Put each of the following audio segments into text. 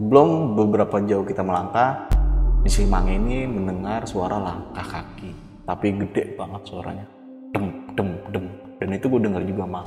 Belum beberapa jauh kita melangkah, di si Mange ini mendengar suara langkah kaki, tapi gede banget suaranya, dem dem dem, dan itu gue dengar juga Mal.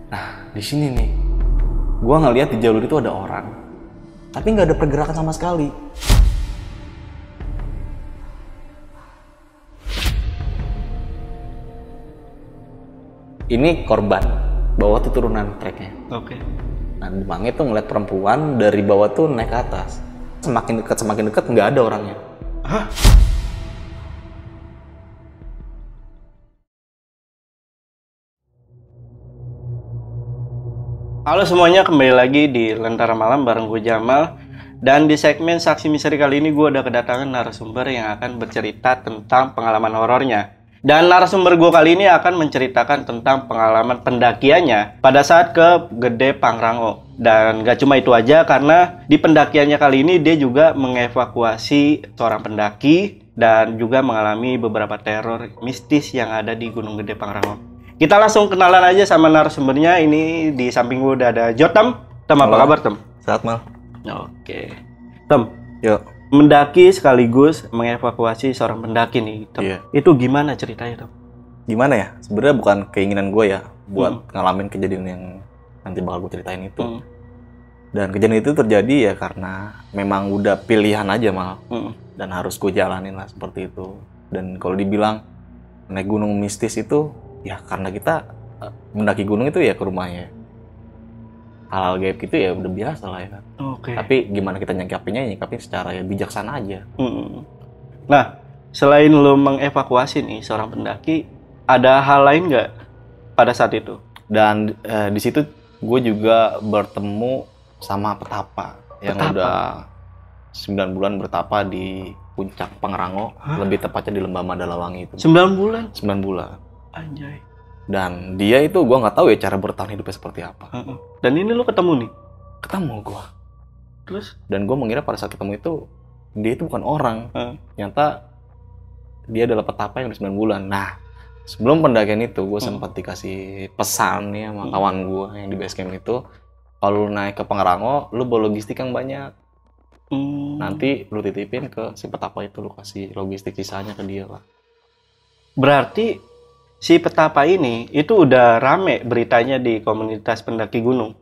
Nah, di sini nih, gua ngeliat di jalur itu ada orang, tapi nggak ada pergerakan sama sekali. Ini korban, bawah tuh turunan treknya. Oke. Nah, di Mange tuh ngeliat perempuan dari bawah tuh naik ke atas. Semakin dekat nggak ada orangnya. Hah? Halo semuanya, kembali lagi di Lentera Malam bareng gue Jamal. Dan di segmen Saksi Misteri kali ini gue udah kedatangan narasumber yang akan bercerita tentang pengalaman horornya. Dan narasumber gue kali ini akan menceritakan tentang pengalaman pendakiannya pada saat ke Gede Pangrango. Dan gak cuma itu aja, karena di pendakiannya kali ini dia juga mengevakuasi seorang pendaki dan juga mengalami beberapa teror mistis yang ada di Gunung Gede Pangrango. Kita langsung kenalan aja sama narasumbernya. Ini di samping gue udah ada Jotam. Tem, apa kabar Tem? Sehat Mal. Oke. Tem, Yuk. mendaki sekaligus mengevakuasi seorang pendaki nih Tem. Iya. Itu gimana ceritanya Tem? Gimana ya? Sebenarnya bukan keinginan gue ya buat ngalamin kejadian yang nanti bakal gue ceritain itu. Dan kejadian itu terjadi ya karena memang udah pilihan aja Mal. Dan harus gue jalanin lah seperti itu. Dan kalau dibilang naik gunung mistis itu, ya karena kita mendaki gunung itu ya ke rumahnya. Hal-hal gaib gitu ya udah biasa lah ya kan. Oke. Tapi gimana kita nyikapinya, nyikapin secara ya bijaksana aja. Nah, selain lo mengevakuasi nih seorang pendaki, ada hal lain nggak pada saat itu? Dan di situ gue juga bertemu sama petapa yang udah 9 bulan bertapa di puncak Pangrango. Lebih tepatnya di Lembah Mandalawangi itu. 9 bulan? 9 bulan. Anjay. Dan dia itu gue nggak tahu ya cara bertahan hidupnya seperti apa. Dan ini lo ketemu nih? Ketemu gue. Terus? Dan gue mengira pada saat ketemu itu dia itu bukan orang. Ternyata dia adalah petapa yang udah 9 bulan. Nah, sebelum pendakian itu gue sempat dikasih pesan nih sama kawan gue yang di base camp itu, kalau lu naik ke Pangrango, lu bawa logistik yang banyak. Nanti lu titipin ke si petapa itu, lu kasih logistik sisanya ke dia lah. Berarti si petapa ini itu udah rame beritanya di komunitas pendaki gunung?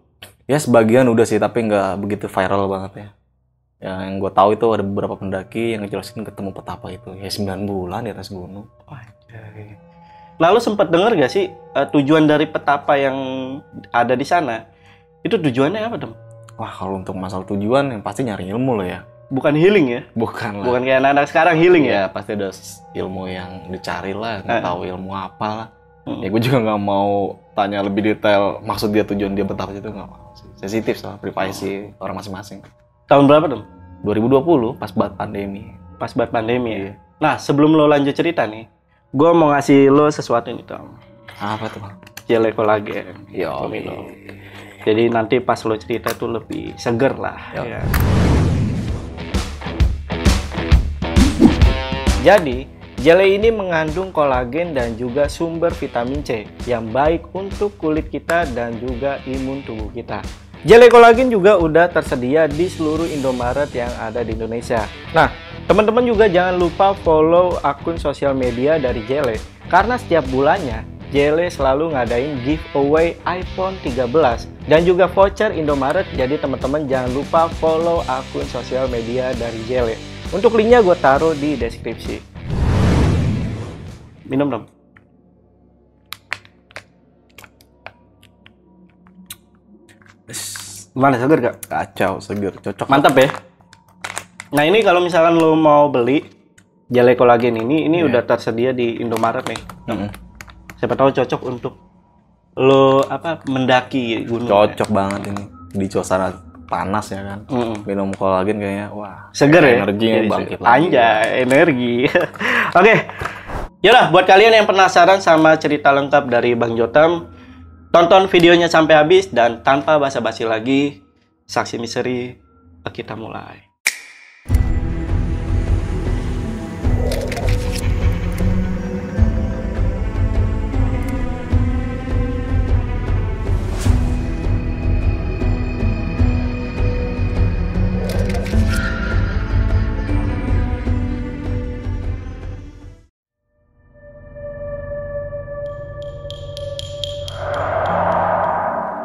Ya sebagian udah sih, tapi nggak begitu viral banget ya. Yang gue tahu itu ada beberapa pendaki yang ngejelasin ketemu petapa itu. Ya 9 bulan di atas gunung. Anjay. Lalu sempat dengar gak sih tujuan dari petapa yang ada di sana? Itu tujuannya apa, Tem? Wah, kalau untuk masalah tujuan yang pasti nyari ilmu lah ya. Bukan healing ya? Bukan lah. Bukan kayak anak-anak sekarang healing ya? Ya pasti ada ilmu yang dicari lah, nggak tahu ilmu apa lah. Ya gue juga nggak mau tanya lebih detail maksud dia, tujuan dia betapa itu nggak mau. Sensitif soal privasi orang masing-masing. Tahun berapa, Tem? 2020 pas banget pandemi. Pas banget pandemi ya? Nah, sebelum lo lanjut cerita nih, gue mau ngasih lo sesuatu nih, Tem. Apa tuh? Jelly kolagen. Yo. Jadi nanti pas lo cerita tuh lebih seger lah. Ya. Jadi, jelly ini mengandung kolagen dan juga sumber vitamin C yang baik untuk kulit kita dan juga imun tubuh kita. Jelly kolagen juga udah tersedia di seluruh Indomaret yang ada di Indonesia. Nah, teman-teman juga jangan lupa follow akun sosial media dari Jelly, karena setiap bulannya Jelly selalu ngadain giveaway iPhone 13 dan juga voucher Indomaret. Jadi teman-teman jangan lupa follow akun sosial media dari Jelly. Untuk linknya gue taruh di deskripsi. Minum dong. Gimana, seger gak? Kacau, seger, cocok. Mantap ya. Nah ini kalau misalkan lo mau beli Jelly kolagen ini udah tersedia di Indomaret nih. Siapa tahu cocok untuk lo mendaki gunung? Cocok banget ini di suasana panas ya kan. Minum kolagen kayaknya wah. Seger ya? Energinya bangkit lagi. Anjay, energi. Oke. Yaudah, buat kalian yang penasaran sama cerita lengkap dari Bang Jotham, tonton videonya sampai habis dan tanpa basa-basi lagi, Saksi Misteri kita mulai.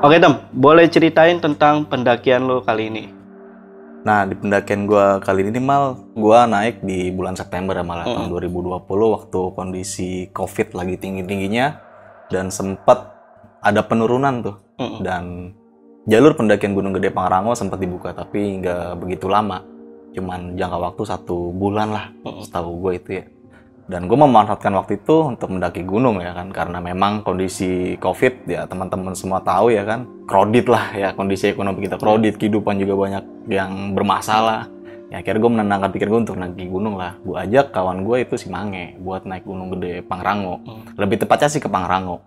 Oke Tem, boleh ceritain tentang pendakian lo kali ini? Nah, di pendakian gua kali ini gua naik di bulan September ya malah tahun 2020 waktu kondisi COVID lagi tinggi-tingginya dan sempat ada penurunan tuh. Dan jalur pendakian Gunung Gede Pangrango sempat dibuka tapi nggak begitu lama. Cuman jangka waktu 1 bulan lah, setahu gue itu ya. Dan gue memanfaatkan waktu itu untuk mendaki gunung ya kan, karena memang kondisi COVID ya teman-teman semua tahu ya kan, crowded lah ya, kondisi ekonomi kita crowded, kehidupan juga banyak yang bermasalah. Ya akhirnya gue menenangkan pikir gue untuk naik gunung lah. Gue ajak kawan gue itu si Mange buat naik Gunung Gede Pangrango. Lebih tepatnya sih ke Pangrango.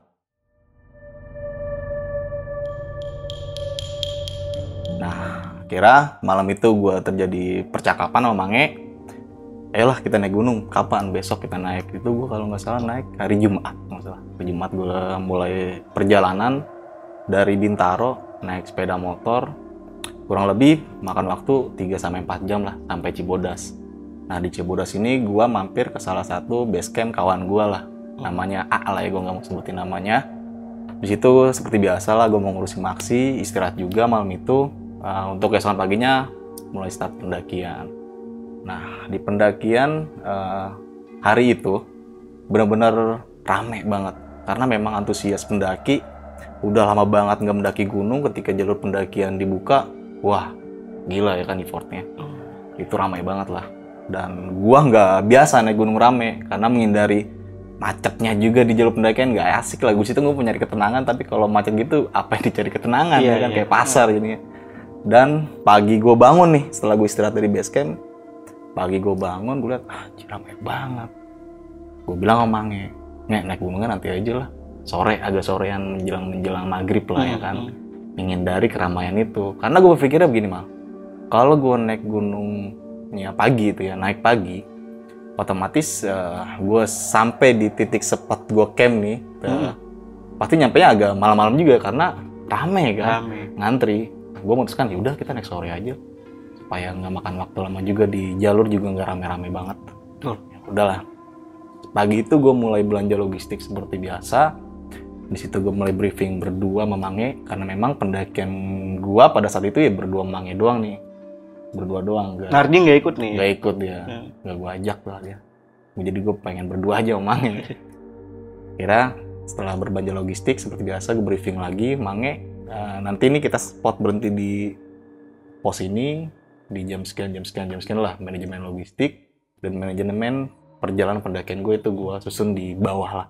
Nah, akhirnya malam itu gue terjadi percakapan sama Mange. Ayolah kita naik gunung, kapan? Besok kita naik. Itu gue kalau nggak salah naik hari Jumat. Hari Jumat gue mulai perjalanan dari Bintaro, naik sepeda motor. Kurang lebih makan waktu 3-4 jam lah sampai Cibodas. Nah di Cibodas ini gue mampir ke salah satu base camp kawan gue lah. Namanya A lah ya, gue nggak mau sebutin namanya. Di situ seperti biasa lah gue mau ngurusin maksi, istirahat juga malam itu. Untuk keesokan paginya mulai start pendakian. Nah, di pendakian hari itu benar-benar rame banget. Karena memang antusias pendaki, udah lama banget nggak mendaki gunung, ketika jalur pendakian dibuka, wah gila ya kan effortnya. Itu ramai banget lah. Dan gua nggak biasa naik gunung rame, karena menghindari macetnya juga di jalur pendakian nggak asik lah. Gue situ gue punya ketenangan, tapi kalau macet gitu, apa yang dicari ketenangan ya kan, kayak pasar jadinya. Dan pagi gue bangun nih, setelah gue istirahat dari base camp, pagi gue bangun, gue liat, ramai banget. Gue bilang sama Mange, naik gunungnya nanti aja lah. Sore, agak sorean menjelang maghrib lah ya kan. Menghindari keramaian itu. Karena gue berpikirnya begini Mal, kalau gue naik gunungnya pagi itu ya, naik pagi, otomatis gue sampai di titik spot gue camp nih, pasti nyampenya agak malam-malam juga karena rame kan, ngantri. Gue memutuskan, yaudah kita naik sore aja. Supaya nggak makan waktu lama juga, di jalur juga nggak rame-rame banget. Ya udahlah. Pagi itu gue mulai belanja logistik seperti biasa. Di situ gue mulai briefing berdua sama Mange, karena memang pendakian gue pada saat itu ya berdua sama Mange doang nih. Berdua doang. Nardi nggak ikut nih? Nggak ikut dia. Nggak gue ajak lah dia. Jadi gue pengen berdua aja sama Mange. Kira setelah berbelanja logistik seperti biasa gue briefing lagi Mange. Nanti ini kita spot berhenti di pos ini. Di jam sekian lah manajemen logistik dan manajemen perjalanan pendakian gue itu gue susun di bawah lah.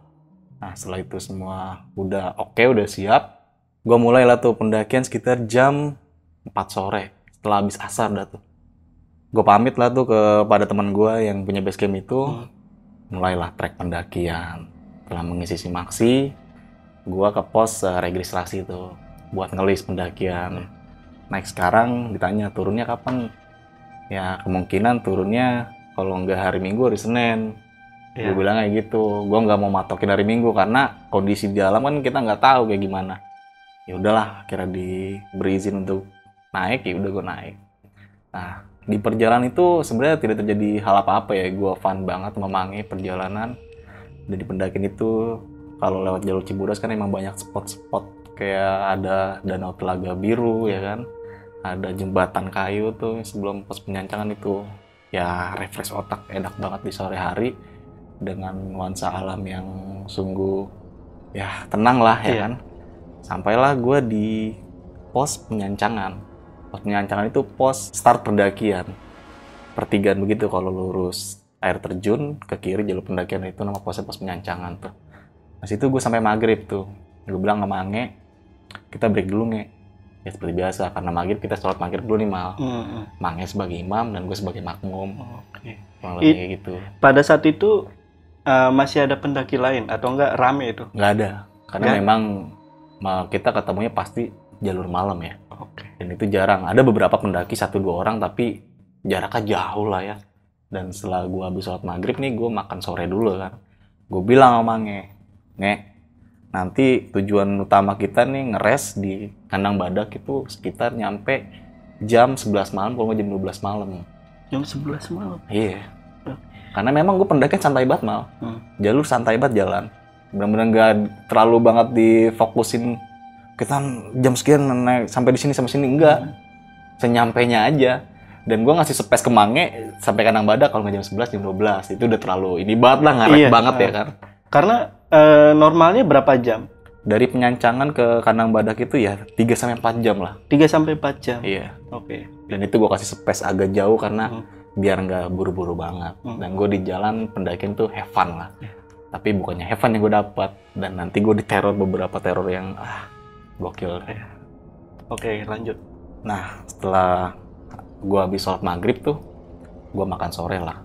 Nah setelah itu semua udah oke, udah siap, gue mulai lah tuh pendakian sekitar jam 4 sore setelah habis asar dah tuh. Gue pamit lah tuh kepada teman gue yang punya base camp itu. Mulailah trek pendakian. Setelah mengisi simaksi, gue ke pos registrasi tuh buat ngelis pendakian. Naik sekarang, ditanya turunnya kapan? Ya kemungkinan turunnya kalau nggak hari Minggu, hari Senin. Gue bilang kayak gitu. Gue nggak mau matokin hari Minggu karena kondisi di dalam kan kita nggak tahu kayak gimana. Ya udahlah, akhirnya diberi izin untuk naik, ya udah gue naik. Nah di perjalanan itu sebenarnya tidak terjadi hal apa-apa ya. Gue fun banget memangi perjalanan. Dan di pendakian itu kalau lewat jalur Cibodas kan emang banyak spot-spot kayak ada Danau Telaga Biru ya kan, ada jembatan kayu tuh sebelum pos penyancangan itu, ya refresh otak, enak banget di sore hari dengan nuansa alam yang sungguh ya tenang lah ya kan. Sampailah gue di pos penyancangan. Pos penyancangan itu pos start pendakian, pertigaan begitu kalau lurus air terjun ke kiri jalur pendakian itu nama posnya pos penyancangan tuh. Di situ gue sampai maghrib tuh. Gue bilang sama Ange, kita break dulu Nge. Ya seperti biasa, karena maghrib kita sholat maghrib dulu nih Mal. Mange sebagai imam dan gue sebagai makmum. Kurang lebih kayak gitu. Pada saat itu masih ada pendaki lain atau enggak rame itu? Nggak ada, karena memang kita ketemunya pasti jalur malam ya. Dan itu jarang. Ada beberapa pendaki 1-2 orang tapi jaraknya jauh lah ya. Dan setelah gue habis sholat maghrib nih, gue makan sore dulu kan. Gue bilang sama Nge, nanti tujuan utama kita nih ngeres di kandang badak itu sekitar nyampe jam 11 malam, kalau nggak jam 12 malam. Jam 11 malam? Iya. Karena memang gue pendakian santai banget Mal. Jalur santai banget jalan. Bener-bener gak terlalu banget difokusin kita jam sekian naik sampai di sini sampai sini, enggak. Senyampainya aja. Dan gue ngasih space ke Mange sampai kandang badak kalau nggak jam 11 jam 12. Itu udah terlalu ini banget lah, ngaret banget ya kan. Karena normalnya berapa jam? Dari penyancangan ke kandang badak itu ya 3-4 jam lah. 3-4 jam? Iya. Dan itu gue kasih space agak jauh karena biar nggak buru-buru banget. Dan gue di jalan pendakian tuh have fun lah. Tapi bukannya have fun yang gue dapat. Dan nanti gue diteror beberapa teror yang gokil. Oke, lanjut. Nah, setelah gue habis sholat maghrib tuh, gue makan sore lah.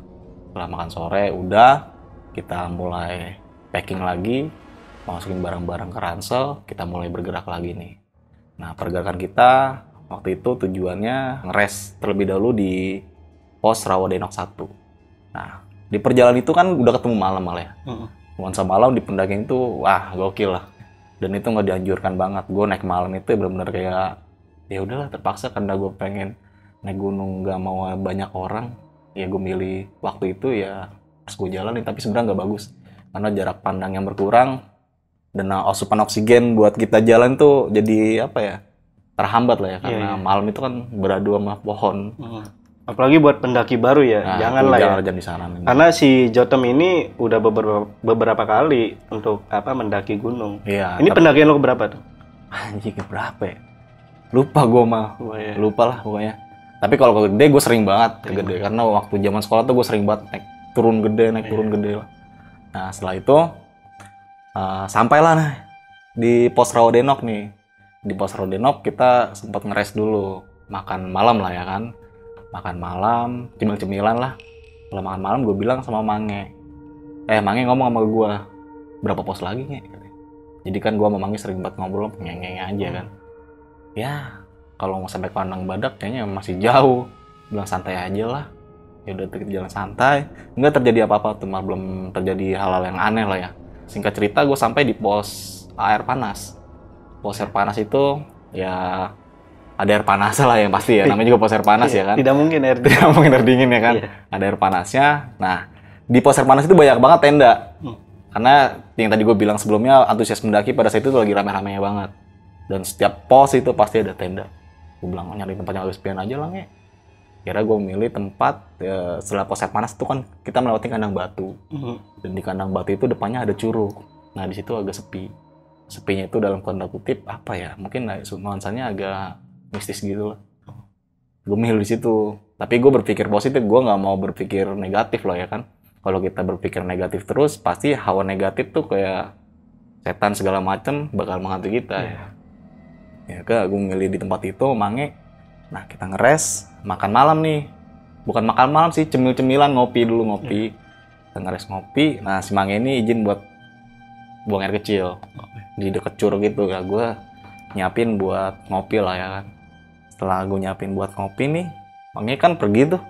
Setelah makan sore, udah kita mulai packing lagi, masukin barang-barang ke ransel, kita mulai bergerak lagi nih. Nah, pergerakan kita waktu itu tujuannya ngeres terlebih dahulu di pos Rawadenok 1. Nah, di perjalanan itu kan udah ketemu malam malah ya. Nuansa malam di pendakian itu, wah gokil lah. Dan itu nggak dianjurkan banget. Gue naik malam itu benar-benar kayak, ya udahlah terpaksa karena gue pengen naik gunung nggak mau banyak orang. Ya gue milih waktu itu ya harus gue jalanin, tapi sebenarnya nggak bagus. Karena jarak pandang yang berkurang, dan asupan oksigen buat kita jalan tuh jadi apa ya, terhambat lah ya. Karena malam itu kan beradu sama pohon. Apalagi buat pendaki baru ya, janganlah ya. Jangan di sana. Karena si Jotem ini udah beberapa kali untuk mendaki gunung. Iya. Ini pendakian lo berapa tuh? Anjing berapa ya? Lupa gue mah. Lupa lah pokoknya. Tapi kalau ke gede gue sering banget ke gede. Karena waktu zaman sekolah tuh gue sering banget naik turun gede lah. Nah setelah itu sampailah di pos Rawadenok nih. Di pos Rawadenok kita sempat ngeres dulu, makan malam lah ya kan. Makan malam, cemil-cemilan lah. Setelah makan malam gue bilang sama Mange, Mange ngomong sama gue, berapa pos lagi Nge? Jadi kan gue sama Mange sering banget ngobrol, ngeng-ngeng aja kan. Ya kalau mau sampai kandang badak kayaknya masih jauh. Bilang santai aja lah. Ya udah kita jalan santai. Nggak terjadi apa-apa tuh, malah belum terjadi hal-hal yang aneh lah ya. Singkat cerita gue sampai di pos air panas. Pos air panas itu ya ada air panas lah yang pasti ya, namanya juga pos air panas ya kan. Tidak mungkin air dingin ya kan. Ada air panasnya. Nah, di pos air panas itu banyak banget tenda. Karena yang tadi gue bilang sebelumnya, antusias mendaki pada saat itu lagi rame-ramenya banget. Dan setiap pos itu pasti ada tenda. Gue bilang, nyari tempat yang agak sepian aja lah Nge. Kira gue milih tempat, setelah pos air panas itu kan kita melewati kandang batu. Dan di kandang batu itu depannya ada curug. Nah, di situ agak sepi. Sepinya itu dalam tanda kutip apa ya? Mungkin nuansanya agak mistis gitu lah. Gue milih di situ. Tapi gue berpikir positif, gue nggak mau berpikir negatif loh ya kan. Kalau kita berpikir negatif terus, pasti hawa negatif tuh kayak setan segala macem bakal menghantui kita ya. Ya gue milih di tempat itu, Mange. Nah kita ngeres, makan malam nih. Bukan makan malam sih, cemil-cemilan, ngopi dulu ngopi. Kita ngeres ngopi. Nah si Mange ini izin buat buang air kecil di deket curug gitu ya. Gue nyiapin buat ngopi lah ya kan. Setelah gue nyiapin buat ngopi nih, Mange kan pergi tuh.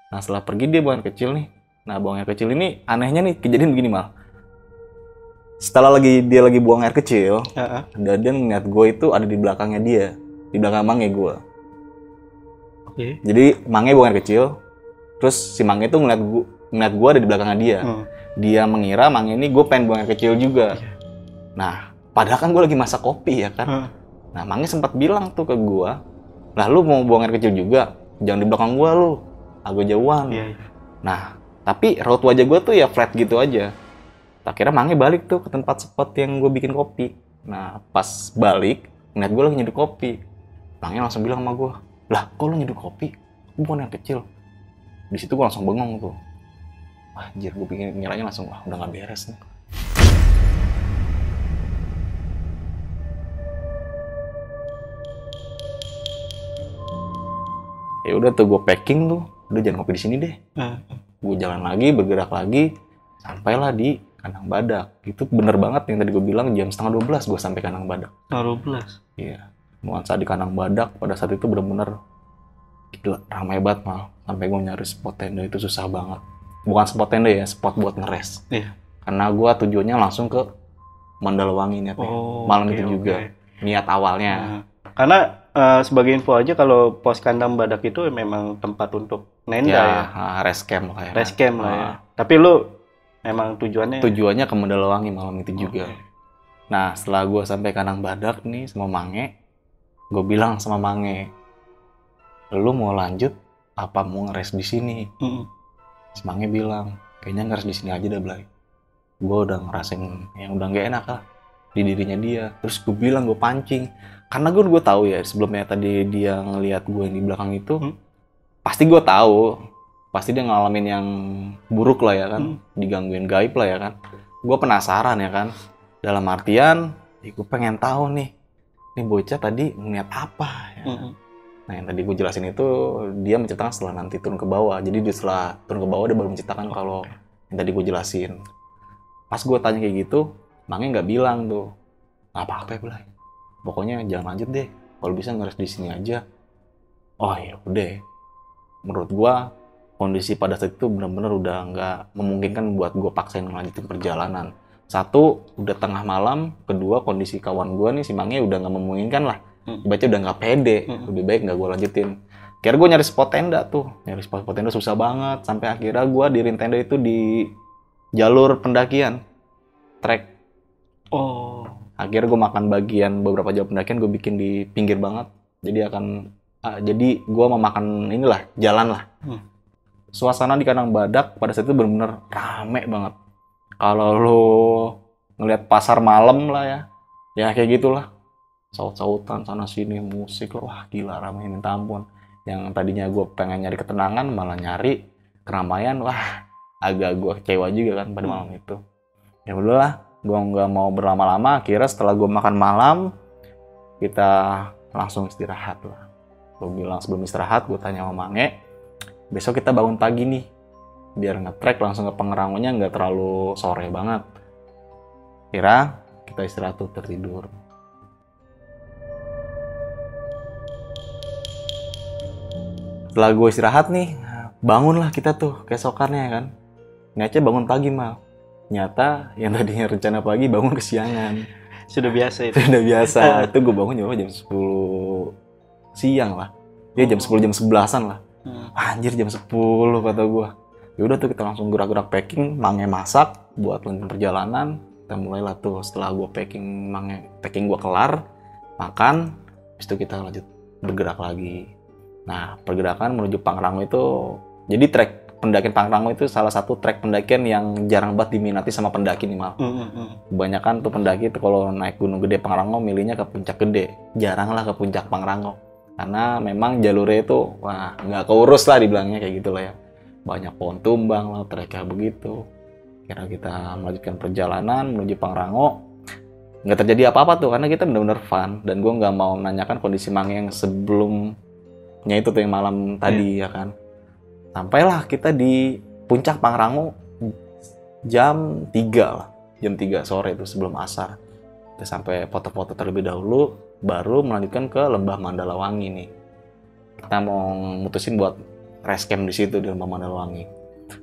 Nah setelah pergi dia buang air kecil nih. Nah buang air kecil ini anehnya nih kejadian begini Mal. Setelah dia lagi buang air kecil, dan dia ngeliat gue itu ada di belakangnya dia, di belakang Mange gue. Jadi Mange buang air kecil, terus si Mange itu ngeliat gue ada di belakangnya dia. Dia mengira Mange ini gue pengen buang air kecil juga. Nah padahal kan gue lagi masak kopi ya kan. Nah Mange sempat bilang tuh ke gue, lah lu mau buang air kecil juga, jangan di belakang gue lu, agak jauhan. Nah tapi raut wajah gue tuh ya flat gitu aja. Akhirnya Mange balik tuh ke tempat spot yang gue bikin kopi. Nah pas balik, ngeliat gue lagi nyeduh kopi. Mange langsung bilang sama gue, lah kok lu nyeduh kopi? Gue bukan yang kecil. Di situ gue langsung bengong tuh. Anjir, gue ngiranya langsung, udah gak beres nih. Ya udah tuh gue packing tuh, udah jangan ngopi di sini deh. Gue jalan lagi, bergerak lagi, sampailah di Kandang Badak. Itu bener banget yang tadi gue bilang, jam 11:30 gue sampai Kandang Badak. 12. Iya. Nuansa di Kandang Badak pada saat itu bener-bener gila, ramai banget mal. Sampai gue nyari spot tenda itu susah banget. Bukan spot tenda ya, spot buat ngeres. Iya. Karena gue tujuannya langsung ke Mandalawangi niatnya. Malam itu juga. Niat awalnya. Karena sebagai info aja, kalau pos Kandang Badak itu memang tempat untuk nenda ya. Rest camp lah ya. Rest camp lah ya. Tapi lu memang tujuannya ke Mandalawangi malam itu juga. Nah, setelah gue sampai Kandang Badak nih sama Mange, gue bilang sama Mange, lu mau lanjut apa mau ngeres di sini? Si Mange bilang, kayaknya ngeres di sini aja dah, Blay. Gue udah ngerasain yang udah nggak enak lah di dirinya dia. Terus gue bilang, gue pancing, karena gue tahu ya sebelumnya tadi dia ngelihat gue di belakang itu, pasti gue tahu, pasti dia ngalamin yang buruk lah ya kan, digangguin gaib lah ya kan. Gue penasaran ya kan, dalam artian, gue pengen tahu nih bocah tadi ngeliat apa ya. Nah yang tadi gue jelasin itu dia menceritakan setelah nanti turun ke bawah. Jadi setelah turun ke bawah dia baru menceritakan kalau yang tadi gue jelasin. Pas gue tanya kayak gitu, Mange nggak bilang tuh, nggak apa-apa ya Blay. Pokoknya jangan lanjut deh, kalau bisa ngeres di sini aja. Oh ya udah. Menurut gue kondisi pada saat itu benar-benar udah nggak memungkinkan buat gue paksain melanjutin perjalanan. Satu, udah tengah malam. Kedua, kondisi kawan gue nih si Mange udah nggak memungkinkan lah. Baca udah nggak pede, lebih baik nggak gue lanjutin. Akhirnya gue nyari spot tenda tuh, nyari spot tenda susah banget. Sampai akhirnya gue dirin tenda itu di jalur pendakian, trek. Akhirnya gue makan bagian beberapa jalur pendakian, gue bikin di pinggir banget. Jadi gue mau makan inilah, jalan lah. Suasana di Kandang Badak pada saat itu benar-benar rame banget. Kalau lo ngelihat pasar malam lah ya kayak gitulah. Saut-sautan sana sini, musik, wah gila ramai minta ampun. Yang tadinya gue pengen nyari ketenangan malah nyari keramaian, wah agak gue kecewa juga kan pada malam itu. Ya udahlah, gue nggak mau berlama-lama. Akhirnya setelah gue makan malam, kita langsung istirahat lah. Gue bilang sebelum istirahat, gue tanya sama Mange, besok kita bangun pagi nih, biar nge-trek langsung ke Pangrangonya nggak terlalu sore banget. Kira kita istirahat tuh, tertidur. Setelah gue istirahat nih, bangunlah kita tuh keesokannya kan. Niatnya bangun pagi mal. Nyata yang tadinya rencana pagi bangun kesiangan. Sudah biasa itu. Sudah biasa. Itu gue bangun jam 10 siang lah. Ya jam 10 jam 11-an lah. Anjir jam 10 kata gue. Ya udah tuh kita langsung gerak-gerak packing, Mange masak buat lanjut perjalanan. Kita mulailah tuh setelah gue packing gue kelar, makan, habis itu kita lanjut bergerak lagi. Nah, pergerakan menuju Pangrango itu, jadi trek pendakian Pangrango itu salah satu trek pendakian yang jarang banget diminati sama pendaki nih mal. Kebanyakan tuh pendaki tuh kalau naik Gunung Gede Pangrango milihnya ke Puncak Gede, jarang lah ke Puncak Pangrango. Karena memang jalurnya itu, wah nggak keurus lah dibilangnya kayak gitu lah ya. Banyak pohon tumbang lah, treknya begitu. Kira kita melanjutkan perjalanan menuju Pangrango, nggak terjadi apa-apa tuh karena kita benar-benar fun. Dan gue nggak mau menanyakan kondisi Mange yang sebelumnya itu tuh yang malam tadi ya kan. Sampailah kita di Puncak Pangrango jam 3 lah. Jam 3 sore itu sebelum asar. Kita sampai foto-foto terlebih dahulu, baru melanjutkan ke Lembah Mandalawangi nih. Kita mau mutusin buat rest camp di situ di Lembah Mandalawangi.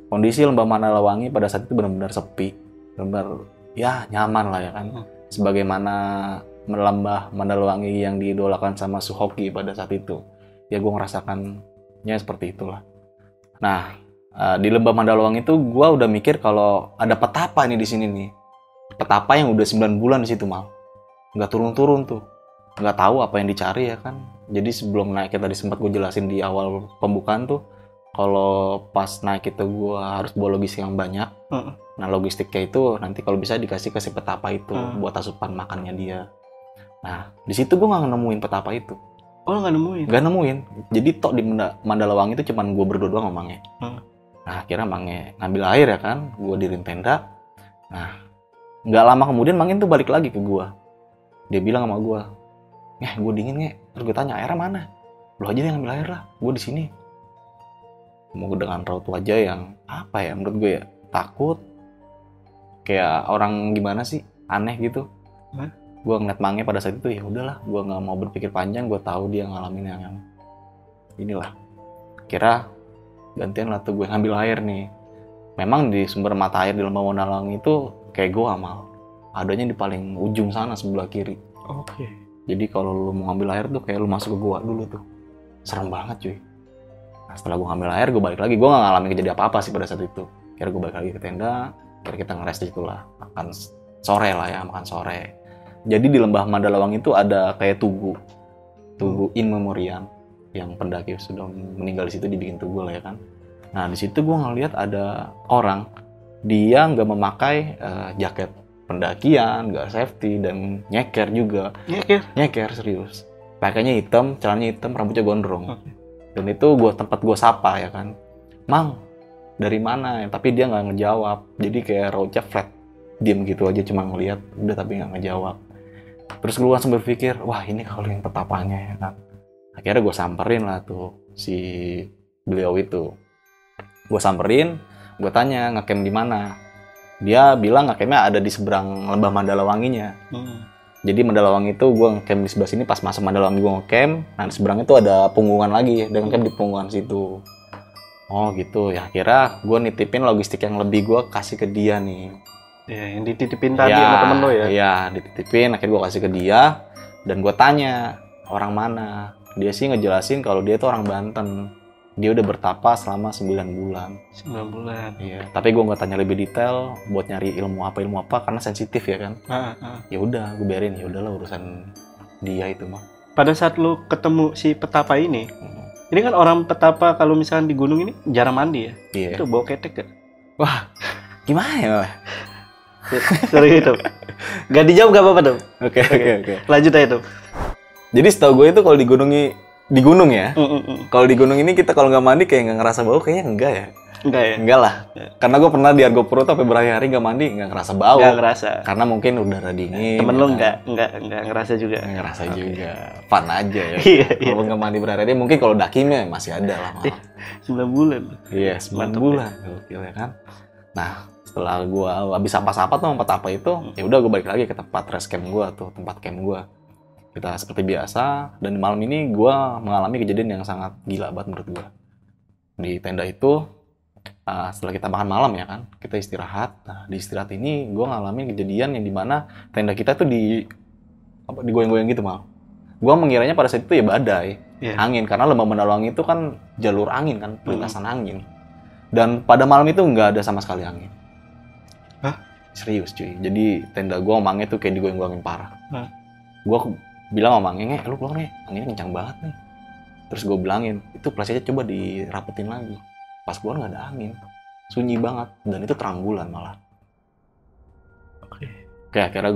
Kondisi Lembah Mandalawangi pada saat itu benar-benar sepi. Benar-benar ya nyaman lah ya kan. Sebagaimana Lembah Mandalawangi yang diidolakan sama Suhoki pada saat itu. Ya gue ngerasakannya seperti itulah. Nah, di Lembah Mandalawangi itu gue udah mikir kalau ada petapa nih di sini nih. Petapa yang udah 9 bulan di situ mal. Nggak turun-turun tuh. Nggak tahu apa yang dicari ya kan. Jadi sebelum naik, tadi sempat gue jelasin di awal pembukaan tuh, kalau pas naik itu gue harus bawa logistik yang banyak. Nah logistiknya itu nanti kalau bisa dikasih ke si petapa itu buat asupan makannya dia. Nah di situ gue nggak nemuin petapa itu. Oh nggak nemuin? Nggak nemuin. Jadi tok di Mandalawangi itu cuman gue berdua doang sama Mange. Nah akhirnya Mange ngambil air ya kan, gue dirin tenda. Nah nggak lama kemudian Mange tuh balik lagi ke gue. Dia bilang sama gue, gue dingin nge. Terus gue tanya, airnya mana? lu aja yang ngambil air lah, gue di sini. Mau dengan raut wajah yang apa ya, menurut gue ya takut, kayak orang gimana sih, aneh gitu. Gue ngeliat Mange pada saat itu, ya udahlah, gue nggak mau berpikir panjang, gue tahu dia ngalamin yang inilah. Kira gantian lah tuh gue ngambil air nih. Memang di sumber mata air di Lembah Mandalwangi itu kayak gue amal, adanya di paling ujung sana sebelah kiri. Oke. Jadi kalau lu mau ngambil air tuh kayak lu masuk ke gua dulu tuh, serem banget cuy. Nah, setelah gue ngambil air, gue balik lagi. Gue gak ngalamin kejadian apa-apa sih pada saat itu. Kira gue balik lagi ke tenda, kira kita ngeres di situ lah, makan sore lah ya, makan sore. Jadi di Lembah Mandalwangi itu ada kayak tugu in memoriam, yang pendaki sudah meninggal di situ dibikin tugu lah ya kan. Nah di situ gue ngeliat ada orang, dia nggak memakai jaket pendakian, nggak safety, dan nyeker juga. Nyeker serius. Pakainya hitam, celananya hitam, rambutnya gondrong. Dan itu tempat gue sapa ya kan, Mang, dari mana? Tapi dia nggak ngejawab. Jadi kayak rautnya flat, diem gitu aja, cuma ngeliat, udah tapi nggak ngejawab. Terus gue langsung berpikir, wah ini kalau yang petapanya ya kan. Akhirnya gue samperin lah tuh si beliau itu. Gue samperin, gue tanya ngecamp di mana. Dia bilang ngecampnya ada di seberang Lembah Mandalwanginya. Jadi Mandalwangi itu gue ngecamp di sebelah sini, pas masa Mandalwangi gue ngecamp, nah di seberang itu ada punggungan lagi, dan ngecamp di punggungan situ. Oh gitu, ya kira gue nitipin logistik yang lebih, gue kasih ke dia nih. Ya, yang dititipin tadi sama temen lo ya? Iya, dititipin, akhirnya gue kasih ke dia, dan gue tanya, orang mana? Dia sih ngejelasin kalau dia tuh orang Banten. Dia udah bertapa selama 9 bulan. 9 bulan. Iya, tapi gue nggak tanya lebih detail buat nyari ilmu apa karena sensitif ya kan. Ya udah, gue biarin, ya udahlah urusan dia itu mah. Pada saat lu ketemu si petapa ini kan orang petapa kalau misalnya di gunung ini jarang mandi ya. Iya. Itu bau ketek gak? Wah, gimana ya? Sorry itu. Gak dijawab gak apa-apa dong. Oke. Lanjut aja tuh. Jadi setahu gue itu kalau di gunung ya. Kalau di gunung ini kita kalau nggak mandi kayak nggak ngerasa bau, kayaknya enggak ya. Enggak lah. Karena gue pernah di Argopuro sampai berhari-hari nggak mandi, nggak ngerasa bau. Nggak ngerasa. Karena mungkin udara dingin. Temen lu nggak ngerasa juga. Nggak ngerasa juga. Fun aja ya. Iya. Kalau nggak mandi berhari-hari, mungkin kalau dakimnya masih ada lah. 9 bulan. Iya, 9 bulan. Gokil ya kan. Nah, setelah gue habis sapa-sapa tuh sama petapa itu, ya udah gue balik lagi ke tempat rest camp gue tuh, tempat camp gue. Kita seperti biasa, dan malam ini gue mengalami kejadian yang sangat gila banget menurut gue. Di tenda itu, setelah kita makan malam ya kan, kita istirahat. Nah, di istirahat ini gue ngalamin kejadian yang dimana tenda kita tuh digoyang-goyang gitu mal. Gue mengiranya pada saat itu ya badai, angin, karena Lembah Mandalwangi itu kan jalur angin kan, perlintasan angin. Dan pada malam itu nggak ada sama sekali angin. Hah? Serius cuy. Jadi tenda gue Mange tuh kayak digoyang-goyangin parah. Gue bilang sama Mange, lu keluar nih, anginnya kencang banget nih. Terus gue bilangin, itu plastiknya coba dirapetin lagi. Pas keluar nggak ada angin, sunyi banget, dan itu terang bulan malah. Oke, akhirnya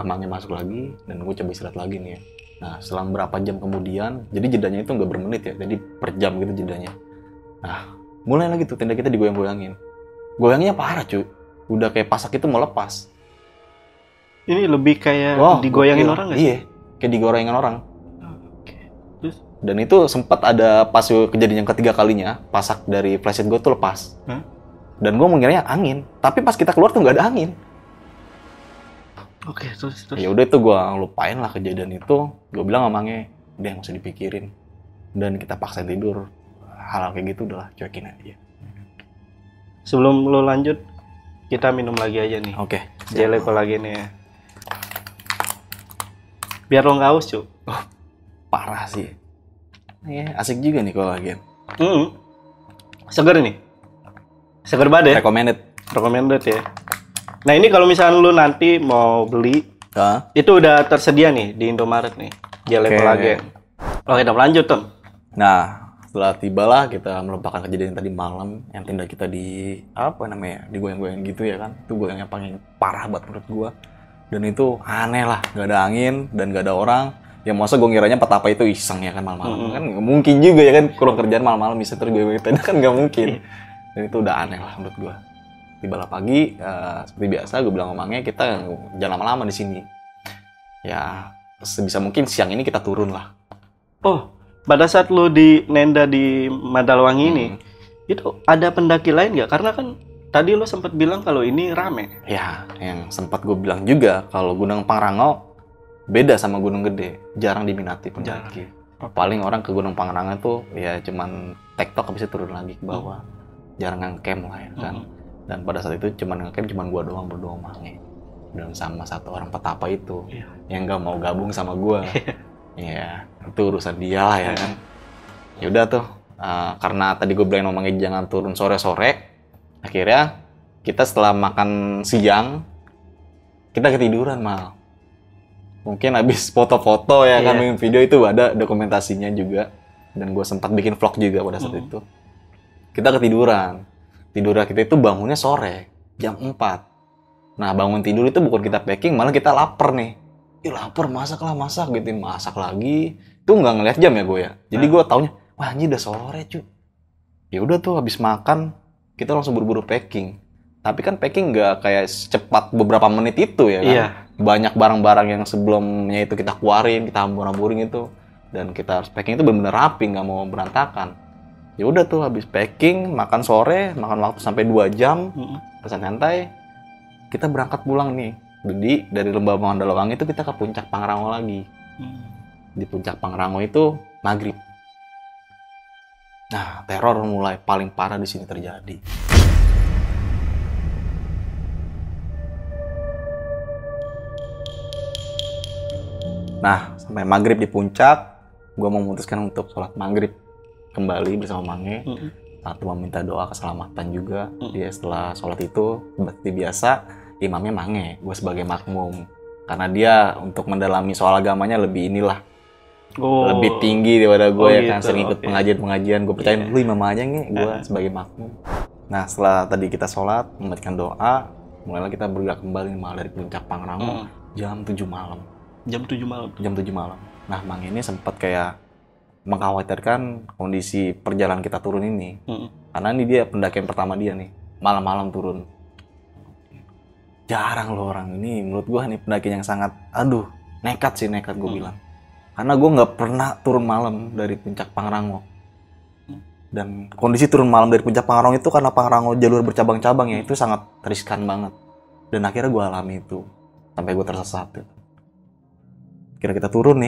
Mange masuk lagi, dan gue coba istirahat lagi nih ya. Nah, selang berapa jam kemudian, jadi jedanya itu nggak bermenit ya, jadi per jam gitu jedanya. Nah, mulai lagi tuh tenda kita digoyang-goyangin. Goyangnya parah cuy, udah kayak pasak itu mau lepas. Ini lebih kayak digoyangin orang nggak sih? Iya, kayak digoyangin orang. Terus? Dan itu sempat ada pas kejadian yang ketiga kalinya, pasak dari flashlight gue tuh lepas. Dan gue mengiranya angin, tapi pas kita keluar tuh nggak ada angin. Oke, terus. Ya udah itu gue lupain lah kejadian itu. Gue bilang sama Mange, udah nggak usah dipikirin. Dan kita paksa tidur. Hal-hal kayak gitu udahlah, cuekin aja. Sebelum lo lanjut, kita minum lagi aja nih. Oke. Jelly kolagen ya. Biar lo nggak haus, Cuk. Parah sih. Iya, asik juga nih kolagen. Seger nih. Seger banget ya. Recommended ya. Nah ini kalau misalnya lu nanti mau beli, itu udah tersedia nih di Indomaret nih, jelly kolagen. Oke, kita lanjut Tom. Nah, setelah tibalah kita melupakan kejadian tadi malam, yang tenda kita digoyang-goyang gitu ya kan. Itu goyang yang paling parah banget menurut gua. Dan itu aneh lah, nggak ada angin dan nggak ada orang. Ya masa gue ngiranya petapa itu iseng ya kan malam-malam. Kan nggak mungkin juga ya kan, kurang kerjaan malam-malam bisa tergoyang tenda kan nggak mungkin. Dan itu udah aneh lah menurut gua. Tibalah pagi, seperti biasa gue bilang sama Mange, kita jangan lama-lama di sini. Ya, sebisa mungkin siang ini kita turun lah. Oh, pada saat lu di Nenda di Mandalwangi ini, itu ada pendaki lain nggak? Karena kan tadi lu sempat bilang kalau ini rame. Ya, yang sempat gue bilang juga kalau Gunung Pangrango beda sama Gunung Gede, jarang diminati pendaki. Paling orang ke Gunung Pangrango tuh ya cuman tektok habis itu turun lagi ke bawah. Jarang ngecamp lah ya kan. Dan pada saat itu cuman ngecamp cuman gua doang berdua Mange. Dan sama satu orang petapa itu yang nggak mau gabung sama gua. Ya, itu urusan dia lah ya kan. Ya udah tuh, karena tadi gue bilang ngomongin jangan turun sore-sore, akhirnya kita setelah makan siang kita ketiduran mal. Mungkin habis foto-foto ya kan, bikin video itu ada dokumentasinya juga. Dan gue sempat bikin vlog juga pada saat itu. Kita ketiduran. Tidur kita itu bangunnya sore, jam 4. Nah, bangun tidur itu bukan kita packing, malah kita lapar nih. Ih, lapar, masak gitu. Masak lagi. Itu nggak ngeliat jam ya gue ya. Jadi gue taunya, wah ini udah sore cuy. Ya udah tuh habis makan, kita langsung buru-buru packing. Tapi kan packing nggak kayak secepat beberapa menit itu ya kan. Iya. Banyak barang-barang yang sebelumnya itu kita keluarin, kita hambur-hamburin itu. Dan kita harus packing itu benar-benar rapi, nggak mau berantakan. Ya udah tuh habis packing, makan sore, makan waktu sampai 2 jam, santai. Kita berangkat pulang nih. Jadi dari Lembah Mandalwangi itu kita ke Puncak Pangrango lagi. Di Puncak Pangrango itu maghrib. Nah, teror mulai paling parah di sini terjadi. Nah, sampai maghrib di puncak, gue memutuskan untuk sholat maghrib kembali bersama Mange. Satu meminta doa keselamatan juga. Dia setelah sholat itu, seperti biasa, imamnya Mange, gue sebagai makmum. Karena dia untuk mendalami soal agamanya lebih lebih tinggi daripada gue ya kan. Sering ikut pengajian-pengajian, gue percaya lu imam aja nih, gue sebagai makmum. Nah, setelah tadi kita sholat, membacakan doa, mulailah kita bergerak kembali malah dari Puncak Pangrango jam 7 malam. Jam 7 malam? Jam 7 malam. Nah, Mang ini sempat kayak mengkhawatirkan kondisi perjalanan kita turun ini. Karena ini dia pendakian pertama dia nih, malam-malam turun. Jarang loh orang ini, menurut gue nih pendakian yang sangat, nekat gue bilang. Karena gue nggak pernah turun malam dari Puncak Pangrango. Dan kondisi turun malam dari Puncak Pangrango itu karena Pangrango jalur bercabang-cabang ya, itu sangat riskan banget. Dan akhirnya gue alami itu, sampai gue tersesat gitu. Kira kita turun